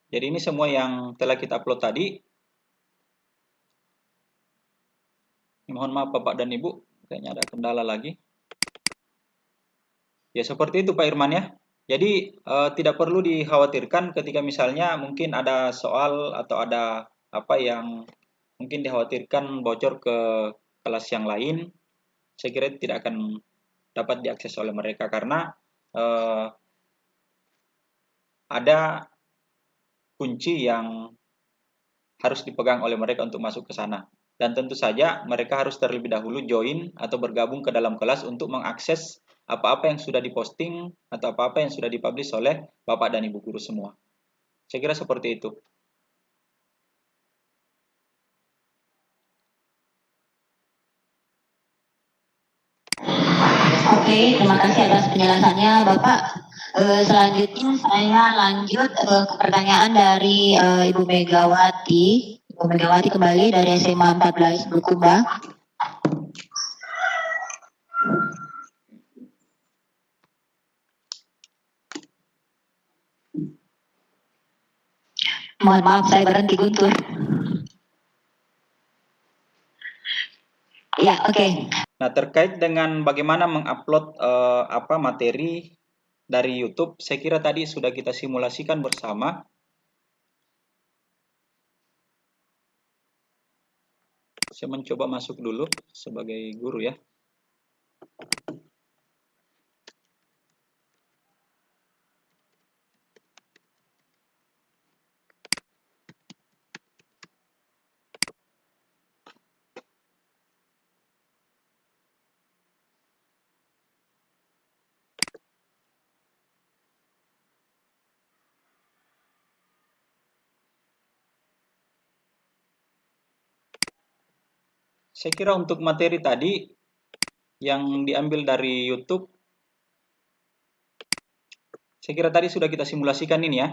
S2: jadi ini semua yang telah kita upload tadi. Mohon maaf Bapak dan Ibu, kayaknya ada kendala lagi. Ya seperti itu Pak Irman ya. Jadi tidak perlu dikhawatirkan ketika misalnya mungkin ada soal atau ada apa yang mungkin dikhawatirkan bocor ke kelas yang lain. Saya kira tidak akan dapat diakses oleh mereka karena ada kunci yang harus dipegang oleh mereka untuk masuk ke sana. Dan tentu saja mereka harus terlebih dahulu join atau bergabung ke dalam kelas untuk mengakses apa-apa yang sudah diposting atau apa-apa yang sudah dipublish oleh Bapak dan Ibu guru semua. Saya kira seperti itu.
S1: Oke, terima kasih atas penjelasannya Bapak. Selanjutnya saya lanjut ke pertanyaan dari Ibu Megawati. Ibu Megawati kembali dari SMA 14 Bulukumba. Mohon maaf saya berhenti Guntur. Ya, oke.
S2: Nah, terkait dengan bagaimana mengupload materi dari YouTube, saya kira tadi sudah kita simulasikan bersama. Saya mencoba masuk dulu sebagai guru ya. Saya kira untuk materi tadi yang diambil dari YouTube, saya kira tadi sudah kita simulasikan ini ya.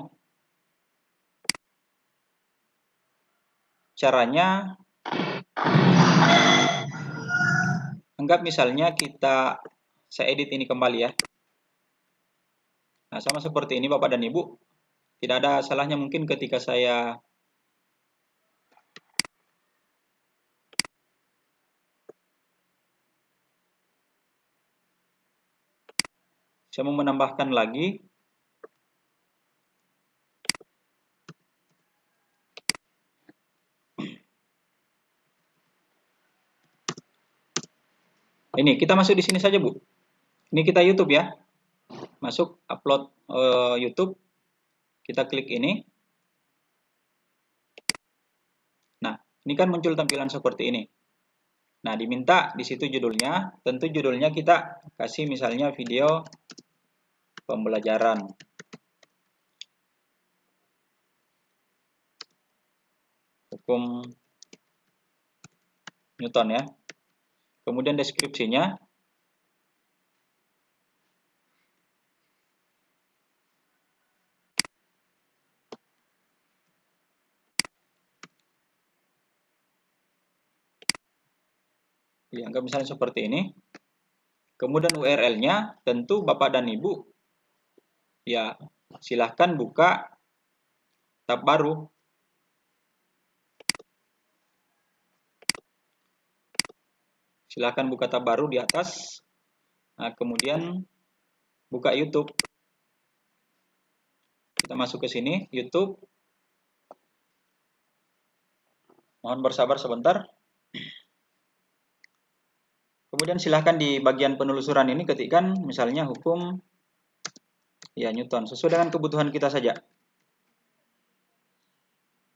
S2: Caranya, anggap misalnya saya edit ini kembali ya. Nah, sama seperti ini Bapak dan Ibu. Tidak ada salahnya mungkin ketika saya mau menambahkan lagi. Ini kita masuk di sini saja Bu. Ini kita YouTube ya. Masuk upload YouTube. Kita klik ini. Nah, ini kan muncul tampilan seperti ini. Nah, diminta di situ judulnya. Tentu judulnya kita kasih misalnya video pembelajaran. Hukum Newton ya. Kemudian deskripsinya. Ya, anggap misalnya seperti ini. Kemudian URL-nya tentu Bapak dan Ibu ya silahkan buka tab baru. Silahkan buka tab baru di atas. Nah, kemudian buka YouTube. Kita masuk ke sini, YouTube. Mohon bersabar sebentar. Kemudian silahkan di bagian penelusuran ini ketikkan misalnya hukum ya Newton sesuai dengan kebutuhan kita saja.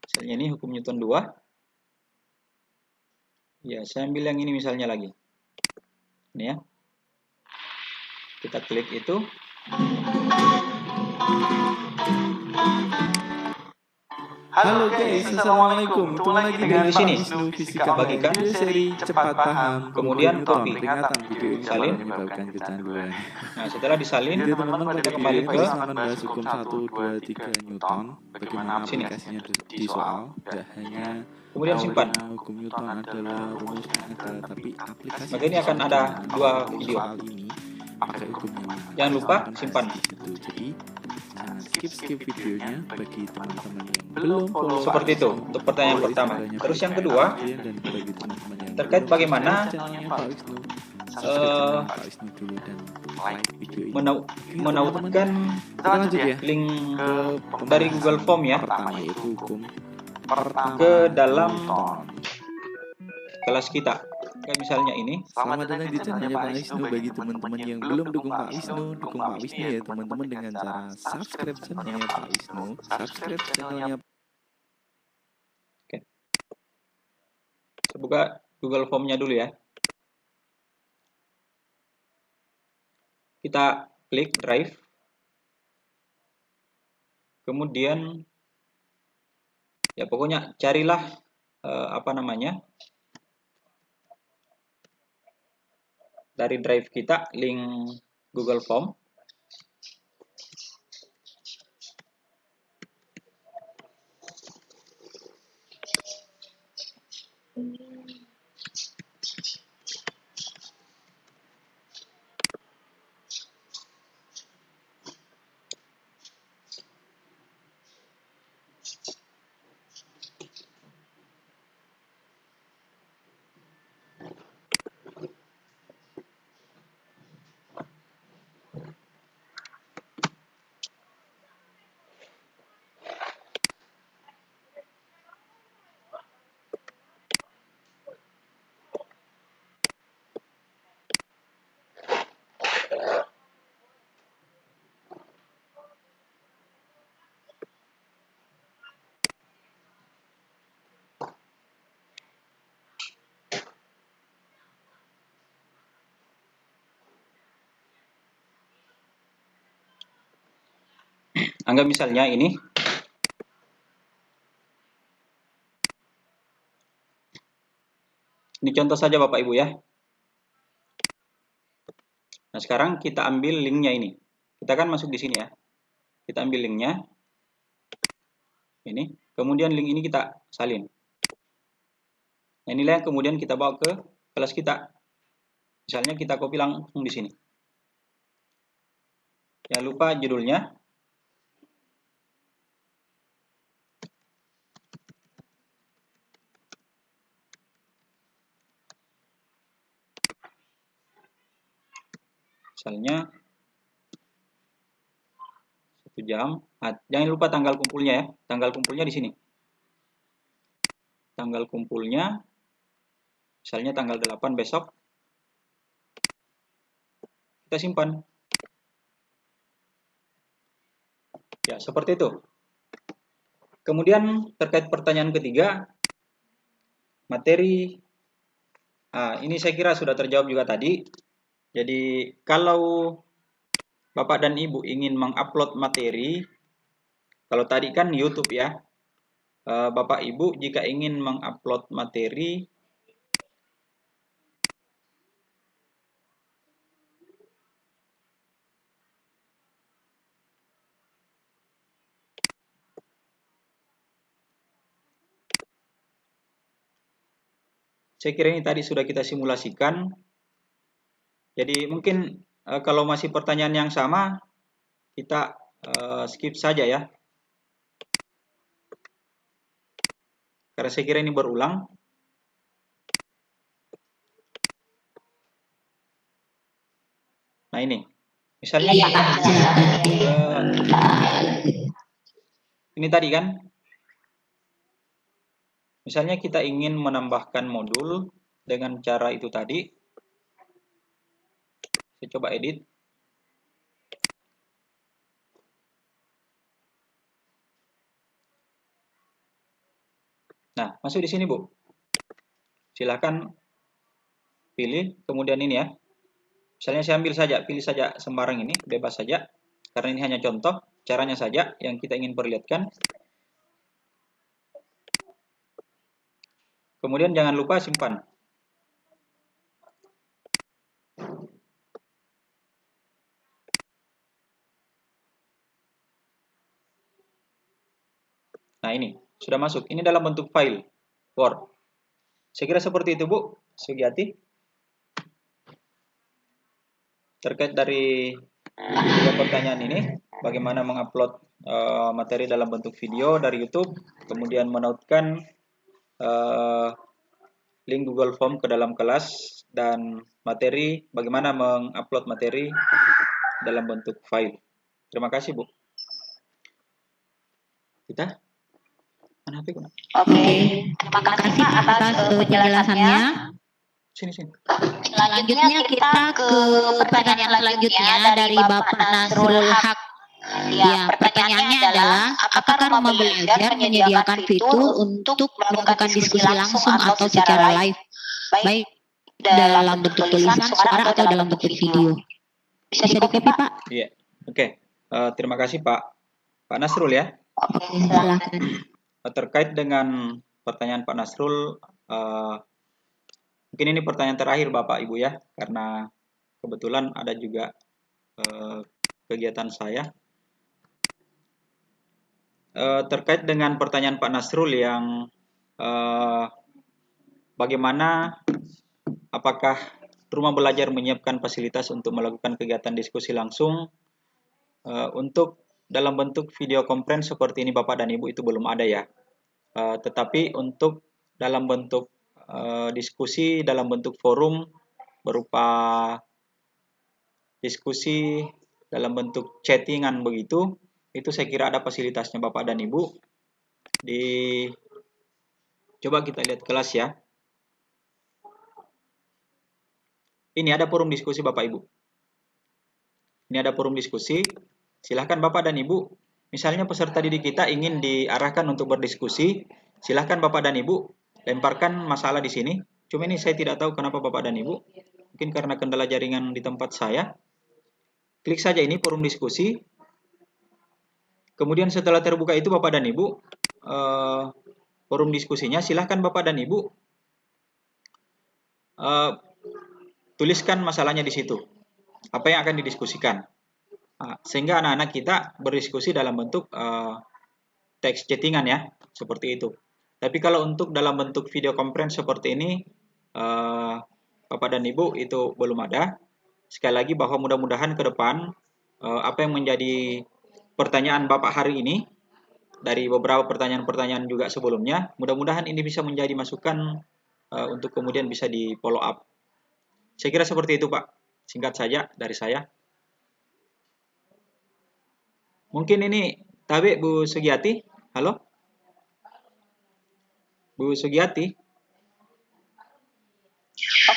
S2: Misalnya ini hukum Newton 2. Ya, saya ambil yang ini misalnya lagi. Ini ya. Kita klik itu.
S4: Halo guys, assalamualaikum. Ketemu lagi dengan
S2: di sini.
S4: Pak Wisnu Fisika
S2: Bagikan.
S4: Video seri cepat paham.
S2: Kemudian copy.
S4: Peringatan video ini
S2: Salin.
S4: menyebabkan kecanduan.
S2: Nah, setelah disalin,
S4: Jadi teman-teman pada
S2: kembali
S4: video
S2: ke
S4: ini akan bahas hukum 1, 2, 3 Newton. Bagaimana
S2: Sini.
S4: aplikasinya di soal. Tidak hanya
S2: kemudian simpan.
S4: hukum Newton adalah rumusnya ada, tapi aplikasi.
S2: Maka ini akan ada dua video.
S4: Soal ini pakai hukumnya mana.
S2: Jangan lupa simpan.
S4: Jadi jangan skip videonya bagi teman-teman yang belum follow.
S2: Seperti itu untuk pertanyaan pertama. Terus yang kedua, terkait bagaimana menautkan link dari Google Form ya ke dalam kelas kita. Kayak misalnya ini.
S4: Selamat datang di channelnya Pak Wisnu. Bagi teman-teman yang belum dukung Pak Wisnu, dukung Pak Wisnu ya teman-teman dengan cara subscribe channelnya Pak Wisnu, subscribe channelnya.
S2: Oke. Saya buka Google Form-nya dulu ya. Kita klik Drive. Kemudian ya pokoknya carilah dari drive kita link Google Form. Anggap misalnya ini. Ini contoh saja Bapak Ibu ya. Nah, sekarang kita ambil linknya ini. Kita kan masuk di sini ya. Kita ambil linknya. Ini. Kemudian link ini kita salin. Nah, inilah yang kemudian kita bawa ke kelas kita. Misalnya kita copy langsung di sini. Jangan lupa judulnya. Misalnya 1 jam. Nah, jangan lupa tanggal kumpulnya ya. Tanggal kumpulnya di sini. Tanggal kumpulnya misalnya tanggal 8 besok. Kita simpan. Ya, seperti itu. Kemudian terkait pertanyaan ketiga, materi. Nah, ini saya kira sudah terjawab juga tadi. Jadi kalau Bapak dan Ibu ingin mengupload materi, kalau tadi kan YouTube ya, Bapak Ibu jika ingin mengupload materi, saya kira ini tadi sudah kita simulasikan. Jadi mungkin kalau masih pertanyaan yang sama, kita skip saja ya. Karena saya kira ini berulang. Nah ini, misalnya ini tadi kan, misalnya kita ingin menambahkan modul dengan cara itu tadi. Saya coba edit. Nah, masuk di sini Bu. Silakan pilih, kemudian ini ya. Misalnya saya ambil saja, pilih saja sembarang ini, bebas saja. Karena ini hanya contoh, caranya saja yang kita ingin perlihatkan. Kemudian jangan lupa simpan. Nah ini, sudah masuk. Ini dalam bentuk file Word. Saya kira seperti itu Bu Sugiyati. Terkait dari dua pertanyaan ini, bagaimana mengupload materi dalam bentuk video dari YouTube, kemudian menautkan link Google Form ke dalam kelas, dan materi, bagaimana mengupload materi dalam bentuk file. Terima kasih Bu. Kita? Mana HP?
S1: Oke, terima kasih Pak atas penjelasannya.
S2: Sini.
S1: Selanjutnya kita ke pertanyaan selanjutnya dari Bapak Nasrul Haq. Ya, pertanyaannya adalah, apakah Rumah Belajar menyediakan fitur untuk melakukan diskusi langsung atau secara live, baik dalam bentuk tulisan, suara, atau dalam bentuk video? Bisa di-copy Pak?
S2: Iya, oke. Terima kasih Pak Nasrul ya.
S1: Oke, silakan.
S2: Terkait dengan pertanyaan Pak Nasrul, mungkin ini pertanyaan terakhir Bapak Ibu ya, karena kebetulan ada juga kegiatan saya. Terkait dengan pertanyaan Pak Nasrul yang bagaimana, apakah Rumah Belajar menyiapkan fasilitas untuk melakukan kegiatan diskusi langsung untuk dalam bentuk video conference seperti ini Bapak dan Ibu, itu belum ada ya. Tetapi untuk dalam bentuk diskusi, dalam bentuk forum berupa diskusi dalam bentuk chattingan begitu, itu saya kira ada fasilitasnya Bapak dan Ibu. Coba kita lihat kelas ya. Ini ada forum diskusi Bapak Ibu. Ini ada forum diskusi. Silahkan Bapak dan Ibu, misalnya peserta didik kita ingin diarahkan untuk berdiskusi, silahkan Bapak dan Ibu lemparkan masalah di sini. Cuma ini saya tidak tahu kenapa Bapak dan Ibu, mungkin karena kendala jaringan di tempat saya. Klik saja ini forum diskusi. Kemudian setelah terbuka itu Bapak dan Ibu, forum diskusinya silahkan Bapak dan Ibu tuliskan masalahnya di situ. Apa yang akan didiskusikan. Sehingga anak-anak kita berdiskusi dalam bentuk teks chattingan ya, seperti itu. Tapi kalau untuk dalam bentuk video conference seperti ini, Bapak dan Ibu itu belum ada. Sekali lagi bahwa mudah-mudahan ke depan apa yang menjadi pertanyaan Bapak hari ini dari beberapa pertanyaan-pertanyaan juga sebelumnya, mudah-mudahan ini bisa menjadi masukan untuk kemudian bisa di follow up. Saya kira seperti itu Pak. Singkat saja dari saya. Mungkin ini Tabe Bu Sugiati. Halo? Bu Sugiati.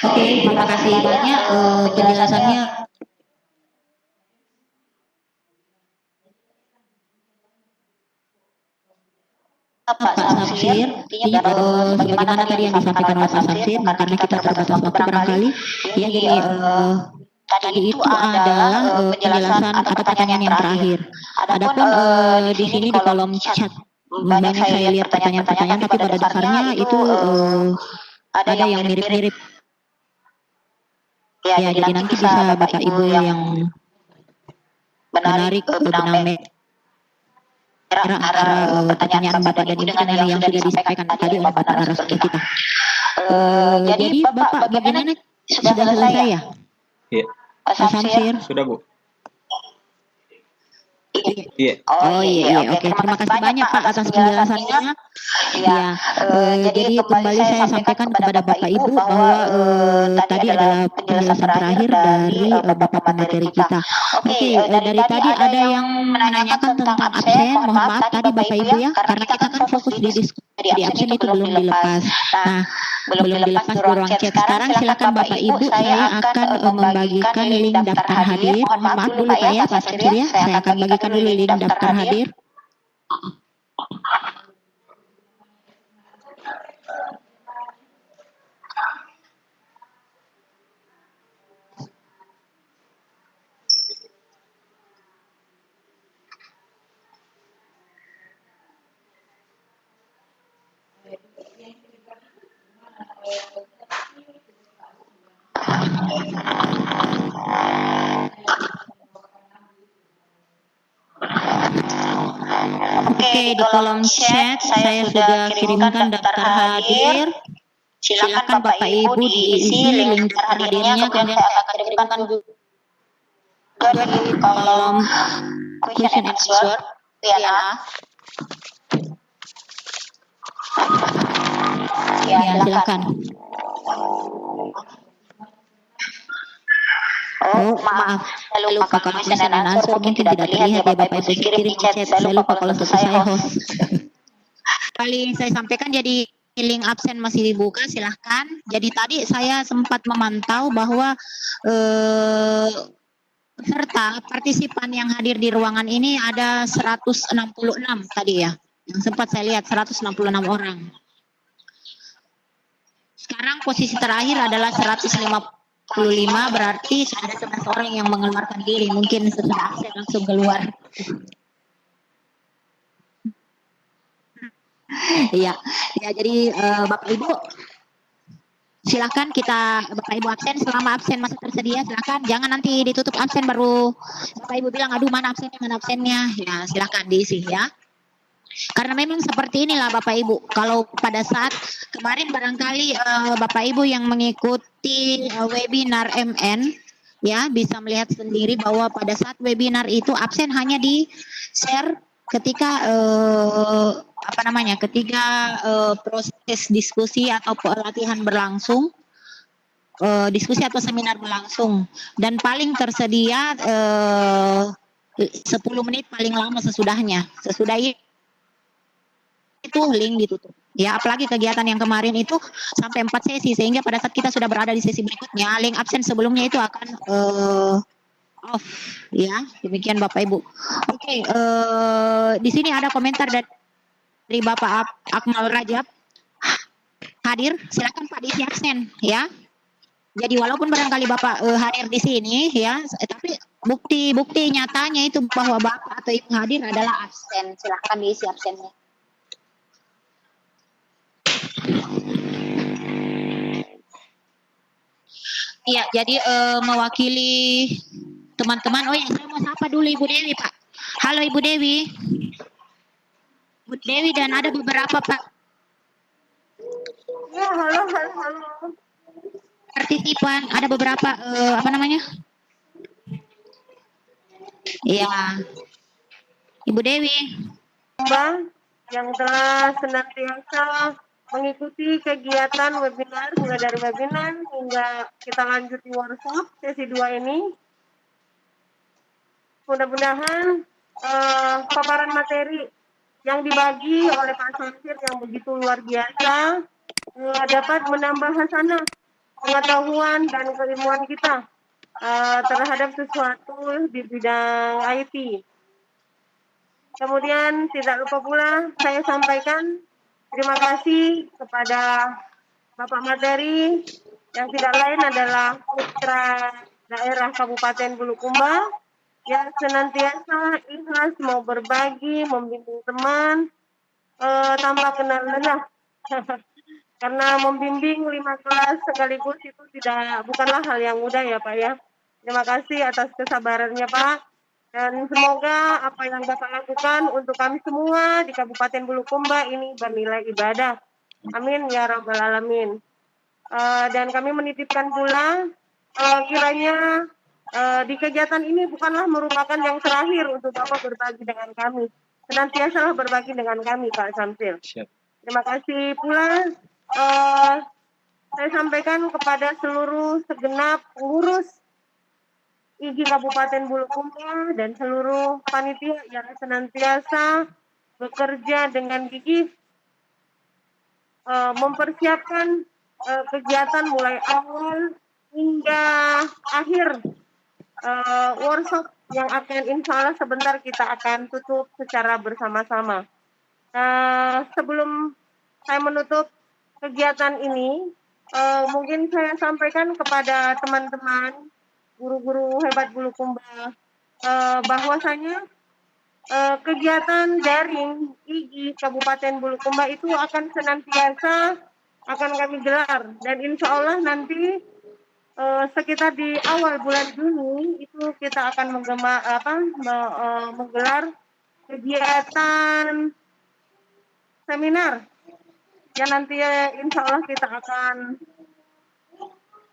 S1: Oke, terima kasih banyak penjelasannya. Pak Samsir, bagaimana tadi yang disampaikan oleh Pak Samsir, karena kita terbatas waktu barangkali, ya jadi tadi itu adalah penjelasan atau pertanyaan yang terakhir. Adapun di sini di kolom chat banyak saya lihat pertanyaan-pertanyaan, tapi pada dasarnya itu ada yang mirip-mirip. Ya, jadi nanti bisa Bapak Ibu yang menarik benang antara pertanyaan Bapak dan Ibu dengan yang sudah disampaikan tadi oleh Bapak narasumber kita. Jadi Bapak bagaimana, sudah selesai ya?
S2: Iya.
S1: Samsir?
S2: Sudah Bu. Iya.
S1: Oh iya, oke. Terima kasih banyak Pak atas penjelasannya. Ya, jadi kembali saya sampaikan kepada Bapak Ibu bahwa tadi adalah penjelasan terakhir dari Bapak pemateri kita. Oke, dari tadi ada yang menanyakan tentang absen. Mohon maaf tadi Bapak Ibu ya, karena kita kan fokus di diskusi di absen itu belum dilepas. Nah, belum dilepas di ruang chat. Sekarang silakan Bapak Ibu, saya akan membagikan link daftar hadir. Mohon maaf dulu Pak ya, Pak Samsir ya, saya akan bagikan dulu link daftar hadir. Oke, di kolom chat saya sudah kirimkan daftar hadir. Silakan Bapak Ibu diisi link daftar hadirnya, kemudian saya akan kirimkan juga di kolom question and answer Q&A. Ya, silakan. Oh, maaf. Saya lupa kalau question and answer mungkin tidak terlihat ya Bapak Ibu. Kirim di chat. Saya lupa kalau saya host. Kali saya sampaikan jadi link absen masih dibuka, silahkan. Jadi tadi saya sempat memantau bahwa serta partisipan yang hadir di ruangan ini ada 166 tadi ya. Yang sempat saya lihat 166 orang. Sekarang posisi terakhir adalah 155, berarti ada 11 orang yang mengeluarkan diri. Mungkin setelah absen langsung keluar. Iya, ya jadi Bapak Ibu silakan Bapak Ibu absen, selama absen masih tersedia silakan, jangan nanti ditutup absen baru Bapak Ibu bilang aduh mana absennya, ya silakan diisi ya. Karena memang seperti inilah Bapak Ibu, kalau pada saat kemarin barangkali Bapak Ibu yang mengikuti webinar MN ya bisa melihat sendiri bahwa pada saat webinar itu absen hanya di share ketika proses diskusi atau pelatihan berlangsung, diskusi atau seminar berlangsung, dan paling tersedia 10 menit paling lama sesudahnya. Sesudah itu link ditutup. Ya, apalagi kegiatan yang kemarin itu sampai 4 sesi, sehingga pada saat kita sudah berada di sesi berikutnya, link absen sebelumnya itu akan off ya. Demikian Bapak Ibu. Oke, di sini ada komentar dari Bapak Akmal Rajab. Hadir, silakan Pak diisi absen ya. Jadi walaupun barangkali Bapak hadir di sini ya, tapi Bukti nyatanya itu bahwa Bapak atau Ibu hadir adalah absen. Silahkan diisi absennya. Iya, jadi mewakili teman-teman. Oh ya, saya mau sapa dulu Ibu Dewi, Pak. Halo Ibu Dewi. Ibu Dewi dan ada beberapa Pak
S5: Ya, halo.
S1: partisipan, ada beberapa apa namanya? Iya. Ibu Dewi.
S5: Bang, yang telah senantiasa mengikuti kegiatan webinar, mulai dari webinar hingga kita lanjut di workshop sesi 2 ini. Mudah-mudahan paparan materi yang dibagi oleh Pak Samsir yang begitu luar biasa dapat menambah hasanah pengetahuan dan keilmuan kita terhadap sesuatu di bidang IT. Kemudian tidak lupa pula saya sampaikan terima kasih kepada Bapak Materi yang tidak lain adalah putra daerah Kabupaten Bulukumba yang senantiasa ikhlas mau berbagi, membimbing teman tanpa kenal lelah. Karena membimbing 5 kelas sekaligus itu bukanlah hal yang mudah ya Pak ya. Terima kasih atas kesabarannya Pak. Dan semoga apa yang Bapak lakukan untuk kami semua di Kabupaten Bulukumba ini bernilai ibadah. Amin ya Rabbal Alamin. Dan kami menitipkan pula kiranya di kegiatan ini bukanlah merupakan yang terakhir untuk Bapak berbagi dengan kami. Senantiasalah berbagi dengan kami Pak Samsil. Terima kasih pula saya sampaikan kepada seluruh segenap pengurus IGI Kabupaten Bulukumba dan seluruh panitia yang senantiasa bekerja dengan gigih mempersiapkan kegiatan mulai awal hingga akhir workshop yang akan insya Allah sebentar kita akan tutup secara bersama-sama. Sebelum saya menutup kegiatan ini, mungkin saya sampaikan kepada teman-teman guru-guru hebat Bulukumba bahwasanya kegiatan daring IGI Kabupaten Bulukumba itu akan senantiasa akan kami gelar dan insya Allah nanti sekitar di awal bulan Juni itu kita akan menggelar kegiatan seminar yang nanti insya Allah kita akan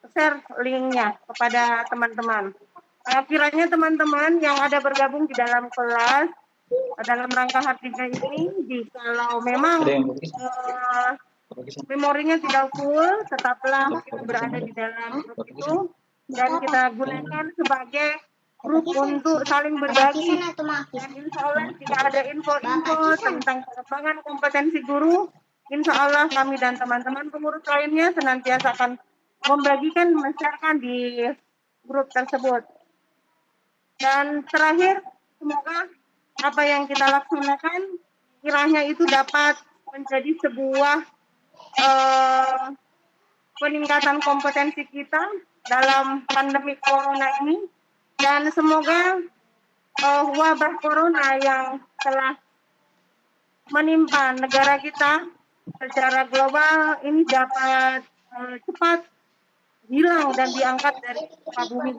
S5: share linknya kepada teman-teman. Kiranya teman-teman yang ada bergabung di dalam kelas dalam rangka Hartiga ini, jikalau memang memorinya tidak full, tetaplah kita berada di dalam grup itu dan kita gunakan sebagai grup untuk saling berbagi. Dan insya Allah jika ada info-info tentang pengembangan kompetensi guru, insya Allah kami dan teman-teman pengurus lainnya senantiasa akan membagikan, menshare di grup tersebut. Dan terakhir, semoga apa yang kita laksanakan kiranya itu dapat menjadi sebuah peningkatan kompetensi kita dalam pandemi corona ini. Dan semoga wabah corona yang telah menimpa negara kita secara global ini dapat cepat hilang dan diangkat dari muka bumi.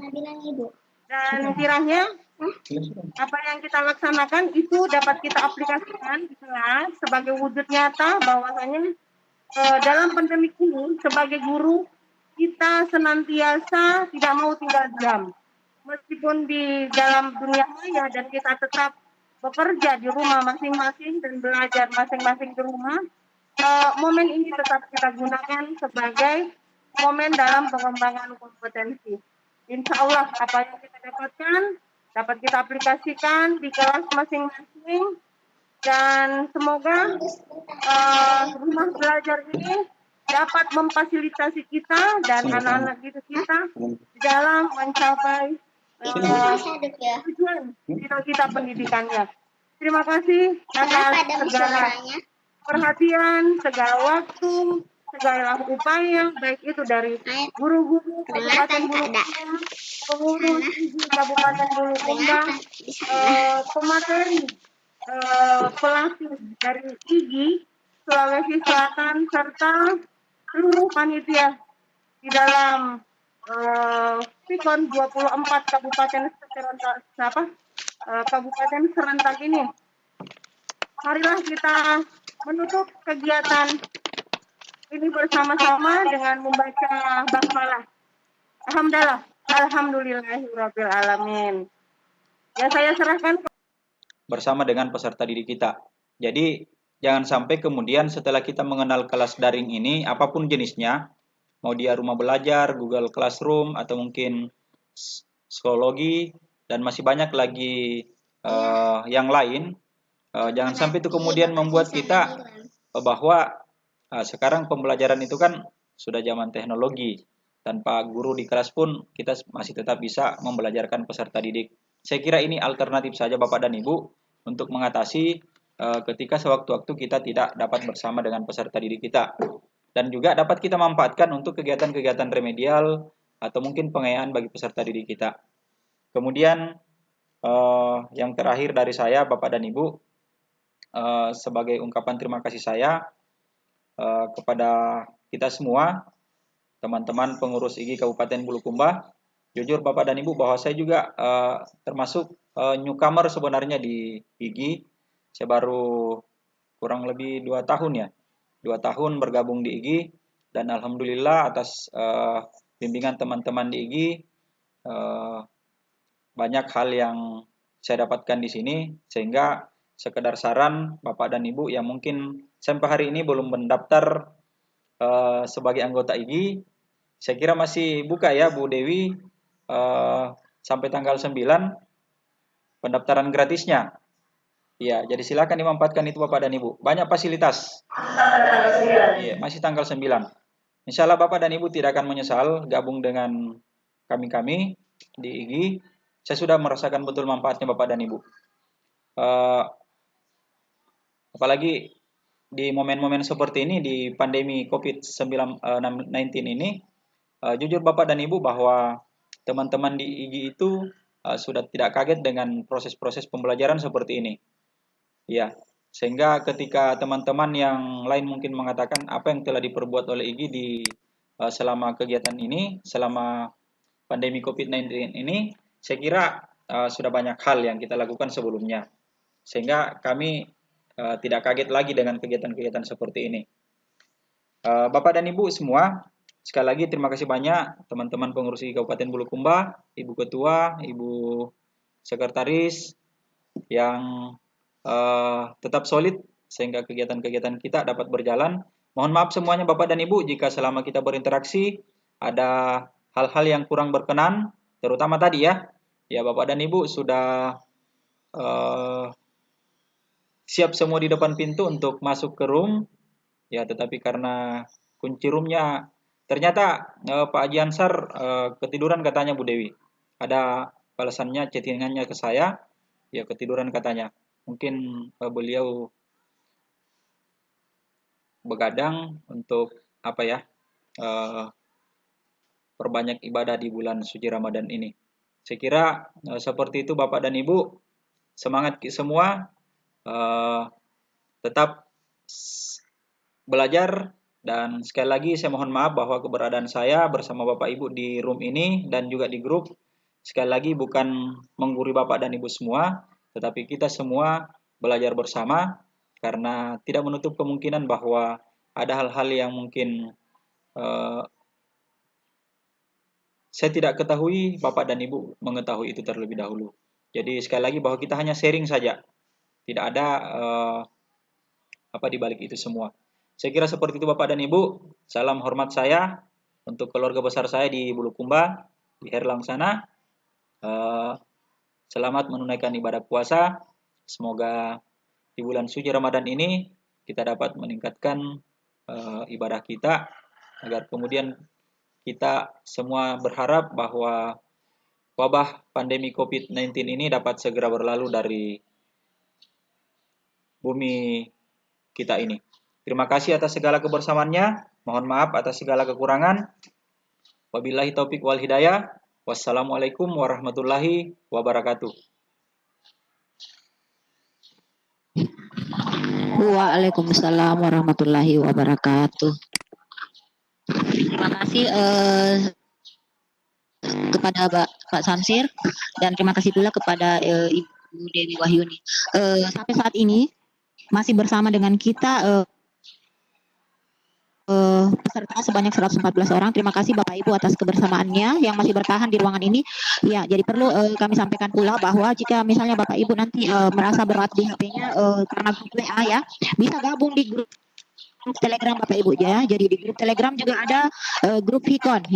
S5: Dan kiranya apa yang kita laksanakan itu dapat kita aplikasikan di kelas sebagai wujud nyata bahwasanya dalam pandemi ini sebagai guru kita senantiasa tidak mau tinggal diam. Meskipun di dalam dunia maya dan kita tetap bekerja di rumah masing-masing dan belajar masing-masing di rumah, momen ini tetap kita gunakan sebagai momen dalam pengembangan kompetensi. Insya Allah apa yang kita dapatkan dapat kita aplikasikan di kelas masing-masing dan semoga rumah belajar ini dapat memfasilitasi kita dan anak-anak kita dalam mencapai tujuan kita pendidikannya. Terima kasih atas segala perhatian, segala waktu, segala upaya, baik itu dari guru-guru Kabupaten Bulukumba, pengurus IGI Kabupaten Bulukumba, pemateri, pelatih dari IGI Sulawesi Selatan, serta seluruh panitia di dalam PIKON 24 Kabupaten Kabupaten serentak ini. Marilah kita menutup kegiatan ini bersama-sama dengan membaca basmalah. Alhamdulillah, alhamdulillahirabbil alamin. Ya, saya serahkan
S2: bersama dengan peserta didik kita. Jadi jangan sampai kemudian setelah kita mengenal kelas daring ini, apapun jenisnya, mau dia rumah belajar, Google Classroom, atau mungkin psikologi, dan masih banyak lagi yang lain, jangan sampai itu kemudian membuat kita bahwa sekarang pembelajaran itu kan sudah zaman teknologi. Tanpa guru di kelas pun kita masih tetap bisa membelajarkan peserta didik. Saya kira ini alternatif saja Bapak dan Ibu untuk mengatasi ketika sewaktu-waktu kita tidak dapat bersama dengan peserta didik kita. Dan juga dapat kita manfaatkan untuk kegiatan-kegiatan remedial atau mungkin pengayaan bagi peserta didik kita. Kemudian yang terakhir dari saya Bapak dan Ibu, sebagai ungkapan terima kasih saya kepada kita semua, teman-teman pengurus IGI Kabupaten Bulukumba. Jujur Bapak dan Ibu bahwa saya juga termasuk newcomer sebenarnya di IGI. Saya baru kurang lebih 2 tahun ya. 2 tahun bergabung di IGI, dan alhamdulillah atas bimbingan teman-teman di IGI banyak hal yang saya dapatkan di sini, sehingga sekedar saran Bapak dan Ibu yang mungkin sampai hari ini belum mendaftar sebagai anggota IGI, saya kira masih buka ya Bu Dewi, sampai tanggal 9 pendaftaran gratisnya. Ya, jadi silakan dimanfaatkan itu Bapak dan Ibu. Banyak fasilitas. Ya, masih tanggal 9. Insya Allah Bapak dan Ibu tidak akan menyesal gabung dengan kami di IGI. Saya sudah merasakan betul manfaatnya Bapak dan Ibu. Apalagi di momen-momen seperti ini, di pandemi COVID-19 ini, jujur Bapak dan Ibu bahwa teman-teman di IGI itu sudah tidak kaget dengan proses-proses pembelajaran seperti ini. Ya, sehingga ketika teman-teman yang lain mungkin mengatakan apa yang telah diperbuat oleh IGI di selama kegiatan ini, selama pandemi COVID-19 ini, saya kira sudah banyak hal yang kita lakukan sebelumnya. Sehingga kami tidak kaget lagi dengan kegiatan-kegiatan seperti ini. Bapak dan Ibu semua, sekali lagi terima kasih banyak teman-teman pengurus IGI Kabupaten Bulukumba, Ibu Ketua, Ibu Sekretaris yang tetap solid sehingga kegiatan-kegiatan kita dapat berjalan. Mohon maaf semuanya Bapak dan Ibu jika selama kita berinteraksi ada hal-hal yang kurang berkenan, terutama tadi ya Bapak dan Ibu sudah siap semua di depan pintu untuk masuk ke room, ya, tetapi karena kunci roomnya ternyata Pak Haji Ansar ketiduran katanya Bu Dewi. Ada balasannya, chattingannya ke saya, ya ketiduran katanya. Mungkin beliau begadang untuk perbanyak ibadah di bulan suci Ramadan ini. Saya kira seperti itu Bapak dan Ibu. Semangat semua. Tetap belajar, dan sekali lagi saya mohon maaf bahwa keberadaan saya bersama Bapak Ibu di room ini dan juga di grup sekali lagi bukan menggurui Bapak dan Ibu semua, tetapi kita semua belajar bersama karena tidak menutup kemungkinan bahwa ada hal-hal yang mungkin saya tidak ketahui, Bapak dan Ibu mengetahui itu terlebih dahulu. Jadi sekali lagi bahwa kita hanya sharing saja. Tidak ada di balik itu semua. Saya kira seperti itu Bapak dan Ibu. Salam hormat saya untuk keluarga besar saya di Bulukumba, di Herlang sana. Selamat menunaikan ibadah puasa. Semoga di bulan suci Ramadan ini kita dapat meningkatkan ibadah kita agar kemudian kita semua berharap bahwa wabah pandemi COVID-19 ini dapat segera berlalu dari bumi kita ini. Terima kasih atas segala kebersamaannya. Mohon maaf atas segala kekurangan. Wabillahi taufik wal hidayah. Wassalamualaikum warahmatullahi wabarakatuh.
S1: Waalaikumsalam warahmatullahi wabarakatuh. Terima kasih kepada Pak Samsir dan terima kasih pula kepada Ibu Dewi Wahyuni. Sampai saat ini masih bersama dengan kita peserta sebanyak 114 orang. Terima kasih Bapak Ibu atas kebersamaannya yang masih bertahan di ruangan ini. Ya, jadi perlu kami sampaikan pula bahwa jika misalnya Bapak Ibu nanti merasa berat di HP-nya karena grup WA ya, bisa gabung di grup Telegram Bapak Ibu ya. Jadi di grup Telegram juga ada grup Hikon.